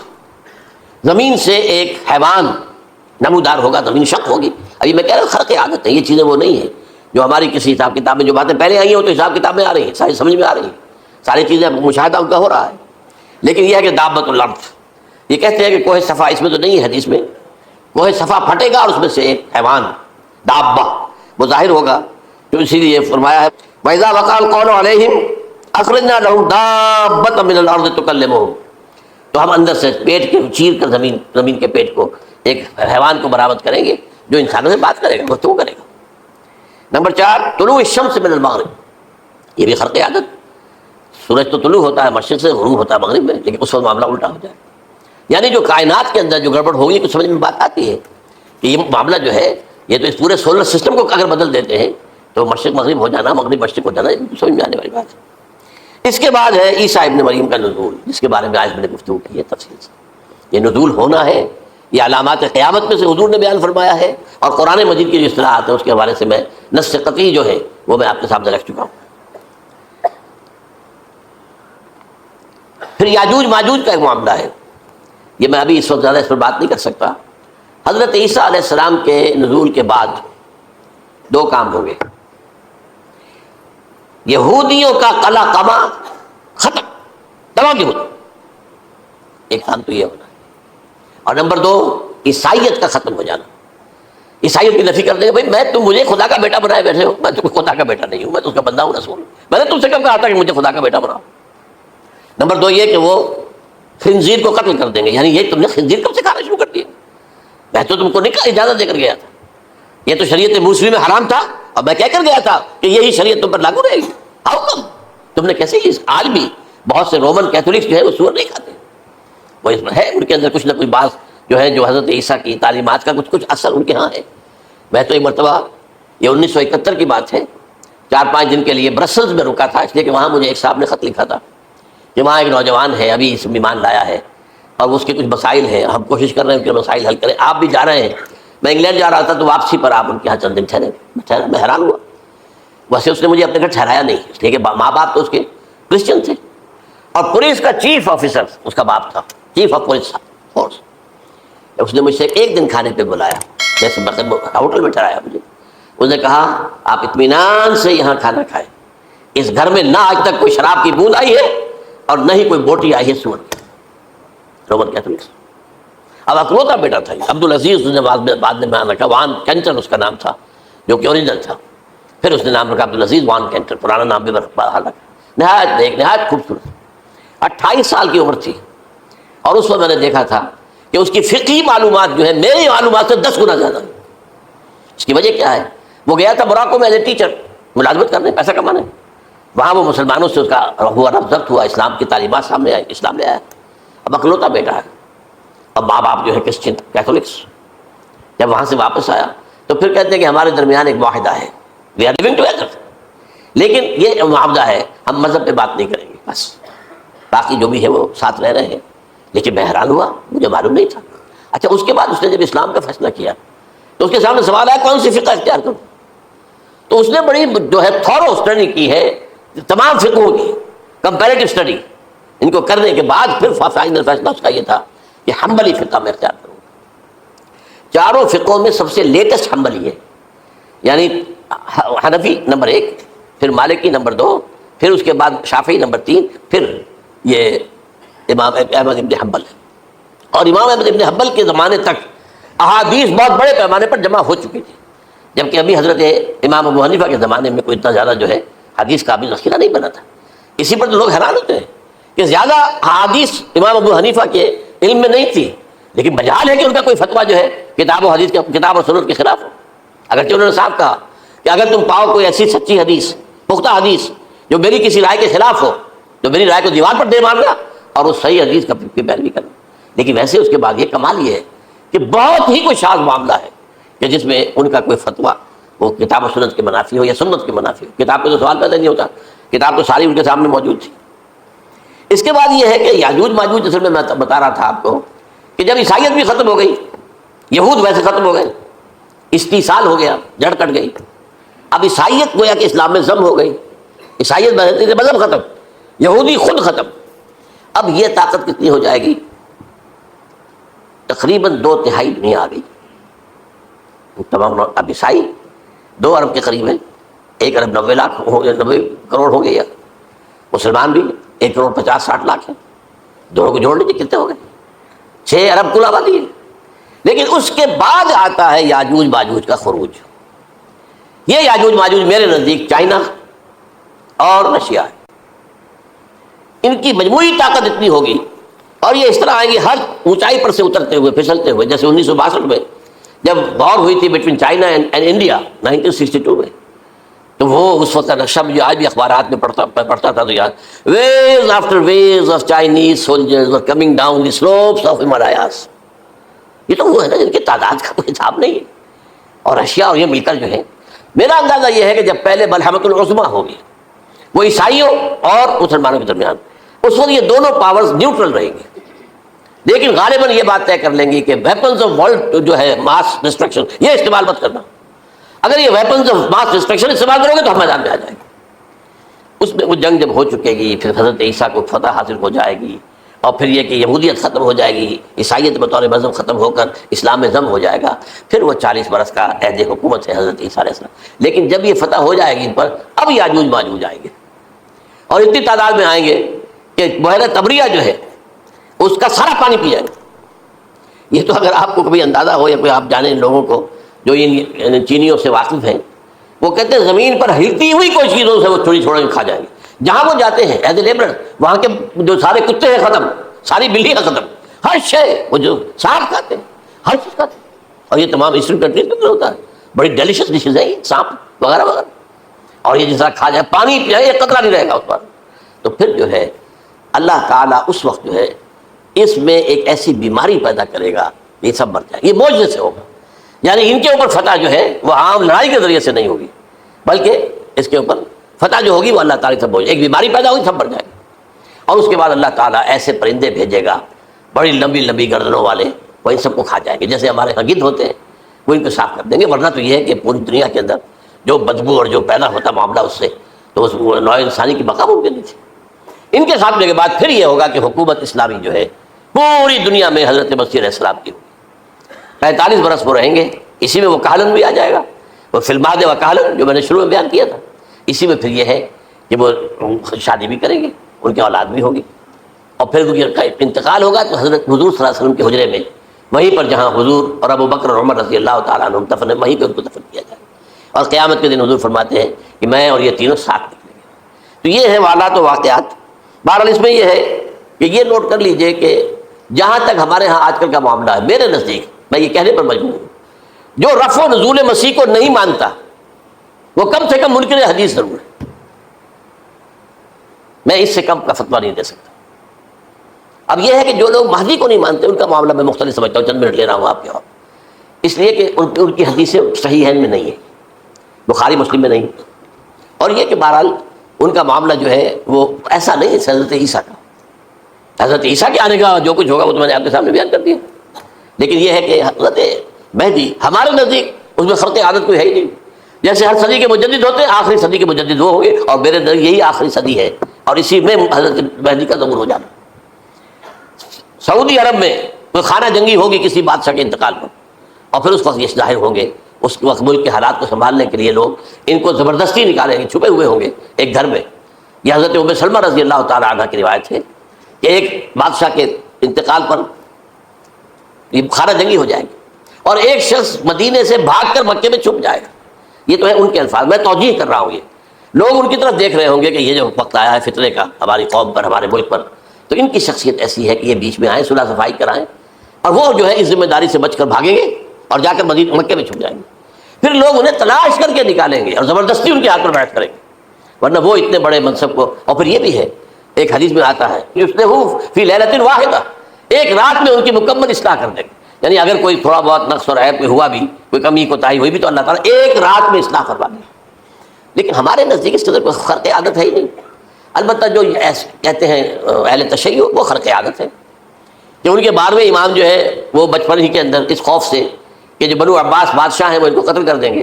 زمین سے ایک حیوان نمودار ہوگا, زمین شق ہوگی. ابھی میں کہہ رہا ہوں خرق عادت ہے, یہ چیزیں وہ نہیں ہیں جو ہماری کسی حساب کتاب میں جو باتیں پہلے آئی ہیں وہ تو حساب کتاب میں آ رہی ہیں, ساری سمجھ میں آ رہی ہیں, ساری چیزیں مشاہدہ ان کا ہو رہا ہے. لیکن یہ ہے کہ دابۃ الارض, یہ کہتے ہیں کہ کوہ صفا, اس میں تو نہیں ہے حدیث میں, کوہ صفا پھٹے گا اور اس میں سے ایک حیوان دابہ وہ ظاہر ہوگا, تو اسی لیے فرمایا ہے وَإِذَا وَقَعَ الْقَوْلُ عَلَيْهِمْ أَخْرَجْنَا لَهُمْ دَابَّةً مِّنَ الْأَرْضِ تُكَلِّمُهُمْ, تو ہم اندر سے پیٹ کے چیر کر زمین کے پیٹ کو ایک حیوان کو برآمد کریں گے جو انسانوں سے بات کرے گا, گفتگو کرے گا. نمبر 4, طلوع الشمس من المغرب, یہ بھی خرق عادت. سورج تو طلوع ہوتا ہے مشرق سے, غروب ہوتا ہے مغرب میں, لیکن اس وقت معاملہ الٹا ہو جائے. یعنی جو کائنات کے اندر جو گڑبڑ ہوگی کچھ سمجھ میں بات آتی ہے کہ یہ معاملہ جو ہے یہ تو اس پورے سولر سسٹم کو اگر بدل دیتے ہیں تو مشرق مغرب ہو جانا, مغرب مشرق ہو جانا, یہ سمجھ میں آنے والی بات ہے. اس کے بعد ہے عیسیٰ ابن مریم کا نزول, جس کے بارے میں آج میں نے گفتگو کی ہے تفصیل سے. یہ نزول ہونا ہے, یہ علامات قیامت میں سے حضور نے بیان فرمایا ہے, اور قرآن مجید کی جو اصطلاحات ہیں اس کے حوالے سے میں نص قطعی جو ہے وہ میں آپ کے سامنے رکھ چکا ہوں. پھر یاجوج ماجوج کا ایک معاملہ ہے, یہ میں ابھی اس وقت زیادہ اس پر بات نہیں کر سکتا. حضرت عیسیٰ علیہ السلام کے نزول کے بعد 2 کام ہوں گے. یہودیوں کا قلع قمع ختم, تمام یہود, ایک کام تو یہ ہونا ہے. اور نمبر 2, عیسائیت کا ختم ہو جانا. عیسائیت کی نفی کر دیں گے, بھائی میں تم مجھے خدا کا بیٹا بنائے بیٹھے ہو, میں تم خدا کا بیٹا نہیں ہوں, میں تو اس کا بندہ ہوں, رسول. میں نے تم سے کب کہا تھا کہ مجھے خدا کا بیٹا بناؤ. نمبر 2 یہ کہ وہ خنزیر کو قتل کر دیں گے, یعنی یہ تم نے خنزیر کب سے کھانا شروع کر دیا, میں تو تم کو نہیں اجازت دے کر گیا تھا, یہ تو شریعت موسوی میں حرام تھا, اور میں کہہ کر گیا تھا کہ یہی شریعت تم پر لاگو رہے گی. ہاؤ کم تم نے کیسے, آج بھی بہت سے رومن کیتھولکس جو ہے وہ سور نہیں کھاتے, وہ اس میں ہے ان کے اندر کچھ نہ کچھ بات جو ہے جو حضرت عیسیٰ کی تعلیمات کا کچھ اثر ان کے ہاں ہے. میں تو ایک مرتبہ, یہ 1971 کی بات ہے, 4-5 دن کے لیے برسلز میں رکا تھا, اس لیے کہ وہاں مجھے ایک صاحب نے خط لکھا تھا کہ وہاں ایک نوجوان ہے ابھی اس ایمان لایا ہے اور اس کے کچھ مسائل ہیں, ہم کوشش کر رہے ہیں ان کے مسائل حل کریں, آپ بھی جا رہے ہیں. میں انگلینڈ جا رہا تھا تو واپسی پر آپ ان کے یہاں چند دن ٹھہرے. میں حیران ہوا, ویسے اس نے مجھے اپنے گھر ٹھہرایا نہیں, اس لیے کہ ماں باپ تو اس کے کرسچن تھے, اور پولیس کا چیف آفیسر اس کا باپ تھا, چیف آف پولیس فورس. اس نے مجھ سے 1 دن کھانے پہ بلایا, جیسے ہوٹل میں ٹھہرایا مجھے. اس نے کہا آپ اطمینان سے یہاں کھانا کھائیں, اس گھر میں نہ آج تک کوئی شراب کی بوند آئی ہے اور نہ ہی کوئی بوٹی آئی ہے سور کی. Roman Catholics. اب اکلوتا بیٹا تھا عبدالعزیز, اس نے بعد میں نام رکھا, وان کینٹر اس کا نام تھا جو کہ اوریجنل تھا, پھر اس نے نام رکھا عبدالعزیز وان کینٹر, پرانا نام بھی رکھا. نہایت خوبصورت, 28 سال کی عمر تھی, اور اس وقت میں نے دیکھا تھا کہ اس کی فقہی معلومات جو ہے میری معلومات سے 10 گنا زیادہ. اس کی وجہ کیا ہے, وہ گیا تھا موراکو میں ایز اے ٹیچر, ملازمت کرنے, پیسہ کمانے. وہاں وہ مسلمانوں سے اس کا ہوا ربط ہوا, اسلام کی تعلیمات سامنے آئی, اسلام لے آیا. اب اکلوتا بیٹا ہے, اب ماں باپ جو ہے کرسچن کیتھولکس. جب وہاں سے واپس آیا تو پھر کہتے ہیں کہ ہمارے درمیان ایک معاہدہ ہے, وی آر لیونگ ٹوگیدر, لیکن یہ معاہدہ ہے ہم مذہب پہ بات نہیں کریں گے, بس باقی جو بھی ہے وہ ساتھ رہ رہے ہیں. لیکن میں حیران ہوا, مجھے معلوم نہیں تھا. اچھا, اس کے بعد اس نے جب اسلام کا فیصلہ کیا تو اس کے سامنے سوال آیا کون سی فقہ اختیار کروں. تو اس نے بڑی جو ہے تھورو اسٹڈی کی ہے تمام فقہوں کی, کمپیریٹو اسٹڈی. ان کو کرنے کے بعد پھر فائنل فیصلہ اس کا یہ تھا کہ حنبلی فقہ میں اختیار کروں. 4 فقہوں میں سب سے لیٹسٹ حنبلی ہے, یعنی حنفی نمبر 1, پھر مالکی نمبر 2, پھر اس کے بعد شافعی نمبر 3, پھر یہ امام احمد ابن حنبل ہے. اور امام احمد ابن حنبل کے زمانے تک احادیث بہت بڑے پیمانے پر جمع ہو چکی تھی, جبکہ ابھی حضرت امام ابو حنیفہ کے زمانے میں کوئی اتنا زیادہ جو ہے حدیث کا بھی ذخیرہ نہیں بنا تھا. اسی پر تو لوگ حیران ہوتے ہیں کہ زیادہ حدیث امام ابو حنیفہ کے علم میں نہیں تھی, لیکن مجال ہے کہ ان کا کوئی فتویٰ جو ہے کتاب و حدیث کے, کتاب و سنت کے خلاف ہو. اگرچہ انہوں نے صاحب کہا کہ اگر تم پاؤ کوئی ایسی سچی حدیث, پختہ حدیث جو میری کسی رائے کے خلاف ہو, تو میری رائے کو دیوار پر دے مارنا اور اس صحیح حدیث کا پیروی کرنا. لیکن ویسے اس کے بعد یہ کمال یہ ہے کہ بہت ہی کوئی شاذ معاملہ ہے کہ جس میں ان کا کوئی فتویٰ وہ کتاب و سنت کے منافی ہو یا سنت کے منافی ہو. کتاب پہ تو سوال پیدا نہیں ہوتا, کتاب تو ساری ان کے سامنے موجود تھی. اس کے بعد یہ ہے کہ یاجوج ماجوج, جیسے میں بتا رہا تھا آپ کو کہ جب عیسائیت بھی ختم ہو گئی, یہود ویسے ختم ہو گئے, استیصال ہو گیا, جڑ کٹ گئی, اب عیسائیت گویا کہ اسلام میں ضم ہو گئی، عیسائیت مذہب ختم، یہودی خود ختم. اب یہ طاقت کتنی ہو جائے گی؟ تقریباً 2/3 دنیا آ گئی. تمام اب عیسائی 2 ارب کے قریب ہیں، 1 ارب 90 لاکھ 90 کروڑ ہو گئے. مسلمان بھی 1 کروڑ 50-60 لاکھ ہیں. دونوں کو جوڑ لیجیے کتنے ہو گئے؟ 6 ارب کل آبادی ہے. لیکن اس کے بعد آتا ہے یاجوج ماجوج کا خروج. یہ یاجوج ماجوج میرے نزدیک چائنا اور رشیا ہے. ان کی مجموعی طاقت اتنی ہوگی اور یہ اس طرح آئیں گے ہر اونچائی پر سے اترتے ہوئے پھسلتے ہوئے. جیسے 1962 میں جب وار ہوئی تھی بٹوین چائنا اینڈ انڈیا 1962 میں، تو وہ اس وقت کا نقشہ مجھے آج بھی اخبارات میں پڑھتا تھا تو یاد، views after views of Chinese soldiers were coming down the slopes of Himalayas. یہ تو وہ ہے نا جن کی تعداد کا کوئی حساب نہیں ہے. اور رشیا اور یہ مل کر جو ہے، میرا اندازہ یہ ہے کہ جب پہلے ملحمۃ العظمیٰ ہوگی وہ عیسائیوں اور مسلمانوں کے درمیان، اس وقت یہ دونوں پاورز نیوٹرل رہیں گے. لیکن غالباً یہ بات طے کر لیں گی کہ ویپنز آف ورلڈ جو ہے ماس ڈسٹرکشن یہ استعمال مت کرنا. اگر یہ ویپنز آف ماس ڈسٹرکشن استعمال کرو گے تو ہم میدان میں آ جائیں گے. اس میں وہ جنگ جب ہو چکے گی، پھر حضرت عیسیٰ کو فتح حاصل ہو جائے گی، اور پھر یہ کہ یہودیت ختم ہو جائے گی، عیسائیت بطور مذہب ختم ہو کر اسلام میں ضم ہو جائے گا. پھر وہ 40 برس کا عہد حکومت ہے حضرت عیسیٰ علیہ السلام. لیکن جب یہ فتح ہو جائے گی ان پر، اب یاجوج ماجوج آئیں گے اور اتنی تعداد میں آئیں گے کہ بحیرہ طبریہ جو ہے اس کا سارا پانی پی جائے گا. یہ تو اگر آپ کو کبھی اندازہ ہو یا کوئی آپ جانیں ان لوگوں کو جو ان چینیوں سے واقف ہیں، وہ کہتے ہیں زمین پر ہلتی ہوئی کوئی چیزوں سے وہ تھوڑی تھوڑی کھا جائیں گے. جہاں وہ جاتے ہیں ایز اے لیبرر، وہاں کے جو سارے کتے ہیں ختم، ساری بلیاں ختم، ہر شے وہ جو سانپ کھاتے ہیں، ہر چیز کھاتے ہیں. اور یہ تمام ایسٹرن کنٹریز میں ہوتا ہے. بڑی ڈیلیشس ڈشز ہیں یہ سانپ وغیرہ وغیرہ. اور یہ جس طرح کھا جائے، پانی پی جائے، ایک قطرہ نہیں رہے گا اس پر. تو پھر جو ہے اللہ تعالیٰ اس وقت جو ہے اس میں ایک ایسی بیماری پیدا کرے گا، یہ سب مر جائے. یہ معجزے سے ہوگا. یعنی ان کے اوپر فتح جو ہے وہ عام لڑائی کے ذریعے سے نہیں ہوگی، بلکہ اس کے اوپر فتح جو ہوگی وہ اللہ تعالیٰ سے ایک بیماری پیدا ہوگی، سب مر جائے گا. اور اس کے بعد اللہ تعالیٰ ایسے پرندے بھیجے گا بڑی لمبی لمبی گردنوں والے، وہ ان سب کو کھا جائیں گے. جیسے ہمارے یہاں گدھ ہوتے ہیں وہ ان کو صاف کر دیں گے. ورنہ تو یہ ہے کہ پوری دنیا کے اندر جو بدبو اور جو پیدا ہوتا معاملہ اس سے، تو اس نوع انسانی کی بقا ممکن نہیں تھی. ان کے خاتمے کے بعد پھر یہ ہوگا کہ حکومت اسلامی جو ہے پوری دنیا میں حضرت مسیح علیہ السلام کی ہوگی. 45 برس وہ رہیں گے. اسی میں وہ کہلن بھی آ جائے گا، وہ فلماد و کہلن جو میں نے شروع میں بیان کیا تھا. اسی میں پھر یہ ہے کہ وہ شادی بھی کریں گے، ان کی اولاد بھی ہوگی. اور پھر ان کا انتقال ہوگا تو حضرت حضور صلی اللہ علیہ وسلم کے حجرے میں، وہیں پر جہاں حضور اور ابو بکر اور عمر رضی اللہ تعالیٰ عنہ دفن ہے، وہیں پہ ان کو دفن کیا جائے. اور قیامت کے دن حضور فرماتے ہیں کہ میں اور یہ تینوں ساتھ نکلیں گے. تو یہ ہے حالات و واقعات. بہرحال اس میں یہ ہے کہ یہ نوٹ کر لیجئے کہ جہاں تک ہمارے ہاں آج کل کا معاملہ ہے، میرے نزدیک میں یہ کہنے پر مجبور ہوں، جو رفع و نزول مسیح کو نہیں مانتا وہ کم سے کم منکر حدیث ضرور ہے. میں اس سے کم کا فتویٰ نہیں دے سکتا. اب یہ ہے کہ جو لوگ مہدی کو نہیں مانتے ان کا معاملہ میں مختلف سمجھتا ہوں. چند منٹ لے رہا ہوں آپ کے، اور اس لیے کہ ان کی حدیثیں صحیح میں نہیں ہے، بخاری مسلم میں نہیں. اور یہ کہ بہرحال ان کا معاملہ جو ہے وہ ایسا نہیں ہے حضرت عیسیٰ کا. حضرت عیسیٰ کے آنے کا جو کچھ ہوگا وہ تو میں نے آپ کے سامنے بیان کر دیا. لیکن یہ ہے کہ حضرت مہدی ہمارے نزدیک اس میں خرق عادت کوئی ہے ہی نہیں. جیسے ہر صدی کے مجدد ہوتے ہیں، آخری صدی کے مجدد وہ ہوں گے، اور میرے نزدیک یہی آخری صدی ہے، اور اسی میں حضرت مہدی کا ظہور ہو جانا. سعودی عرب میں کوئی خانہ جنگی ہوگی کسی بادشاہ کے انتقال پر، اور پھر اس وقت یہ ظاہر ہوں گے. اس وقت ملک کے حالات کو سنبھالنے کے لیے لوگ ان کو زبردستی نکالیں گے، چھپے ہوئے ہوں گے ایک گھر میں. یہ حضرت ام سلمہ رضی اللہ تعالیٰ عنہ کی روایت ہے کہ ایک بادشاہ کے انتقال پر یہ خانہ جنگی ہو جائے گی، اور ایک شخص مدینے سے بھاگ کر مکے میں چھپ جائے گا. یہ تو ہے ان کے الفاظ، میں توجیہ کر رہا ہوں. یہ لوگ ان کی طرف دیکھ رہے ہوں گے کہ یہ جو وقت آیا ہے فتنے کا ہماری قوم پر، ہمارے ملک پر، تو ان کی شخصیت ایسی ہے کہ یہ بیچ میں آئیں، صلح صفائی کرائیں، اور وہ جو ہے اس ذمہ داری سے بچ کر بھاگیں گے اور جا کر مکے میں چھپ جائیں گے. پھر لوگ انہیں تلاش کر کے نکالیں گے اور زبردستی ان کے ہاتھ پر بیٹھ کریں گے، ورنہ وہ اتنے بڑے منصب کو. اور پھر یہ بھی ہے، ایک حدیث میں آتا ہے کہ اس نے وہ فی لیلۃ واحدہ، ایک رات میں ان کی مکمل اصلاح کر دیں گے. یعنی اگر کوئی تھوڑا بہت نقص اور عیب کوئی ہوا بھی، کوئی کمی کوتاہی ہوئی بھی، تو اللہ تعالیٰ ایک رات میں اصلاح کروا دیں. لیکن ہمارے نزدیک اس قدر کوئی خرق عادت ہے ہی نہیں. البتہ جو کہتے ہیں اہل تشیع، وہ خرق عادت ہے کہ ان کے 12ویں امام جو ہے وہ بچپن ہی کے اندر اس خوف سے کہ جو بنو عباس بادشاہ ہیں وہ ان کو قتل کر دیں گے،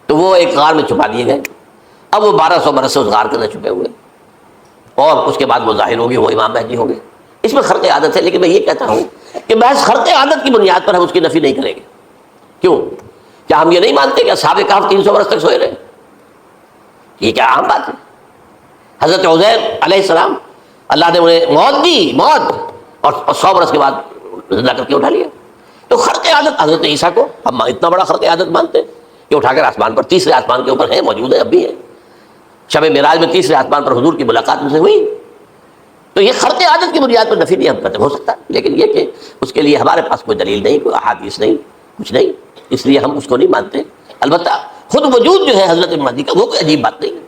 تو وہ ایک غار میں چھپا دیے گئے. اب وہ 1200 برس سے اس غار کے اندر چھپے ہوئے اور اس کے بعد وہ ظاہر ہو گئے, وہ امام مہدی ہو گئے. اس میں خرق عادت ہے, لیکن میں یہ کہتا ہوں کہ محض خرق عادت کی بنیاد پر ہم اس کی نفی نہیں کریں گے. کیوں؟ کیا ہم یہ نہیں مانتے کہ اصحاب کہف 300 برس تک سوئے رہے؟ یہ کیا عام بات ہے؟ حضرت عزیر علیہ السلام اللہ نے انہیں موت دی, موت, اور 100 برس کے بعد زندہ کر کے اٹھا لیا. تو خرق عادت حضرت عیسیٰ کو ہم اتنا بڑا خرق عادت مانتے ہیں کہ اٹھا کر آسمان پر, تیسرے آسمان کے اوپر ہے, موجود ہے, اب بھی ہے. شب معراج میں تیسرے آسمان پر حضور کی ملاقات ان سے ہوئی. تو یہ خرق عادت کی بنیاد پر نفی نہیں ہم کرتے, ہو سکتا ہے, لیکن یہ کہ اس کے لیے ہمارے پاس کوئی دلیل نہیں, کوئی احادیث نہیں, کچھ نہیں, اس لیے ہم اس کو نہیں مانتے. البتہ خود وجود جو ہے حضرت مہدی کا وہ کوئی عجیب بات نہیں ہے.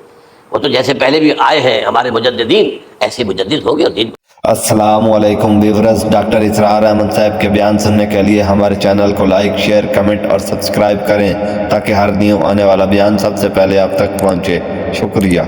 وہ تو جیسے پہلے بھی آئے ہیں ہمارے مجددین, ایسے مجدد ہو گئے اور دین. السلام علیکم ویورز, ڈاکٹر اسرار احمد صاحب کے بیان سننے کے لیے ہمارے چینل کو لائک, شیئر, کمنٹ اور سبسکرائب کریں تاکہ ہر نیو آنے والا بیان سب سے پہلے آپ تک پہنچے. شکریہ.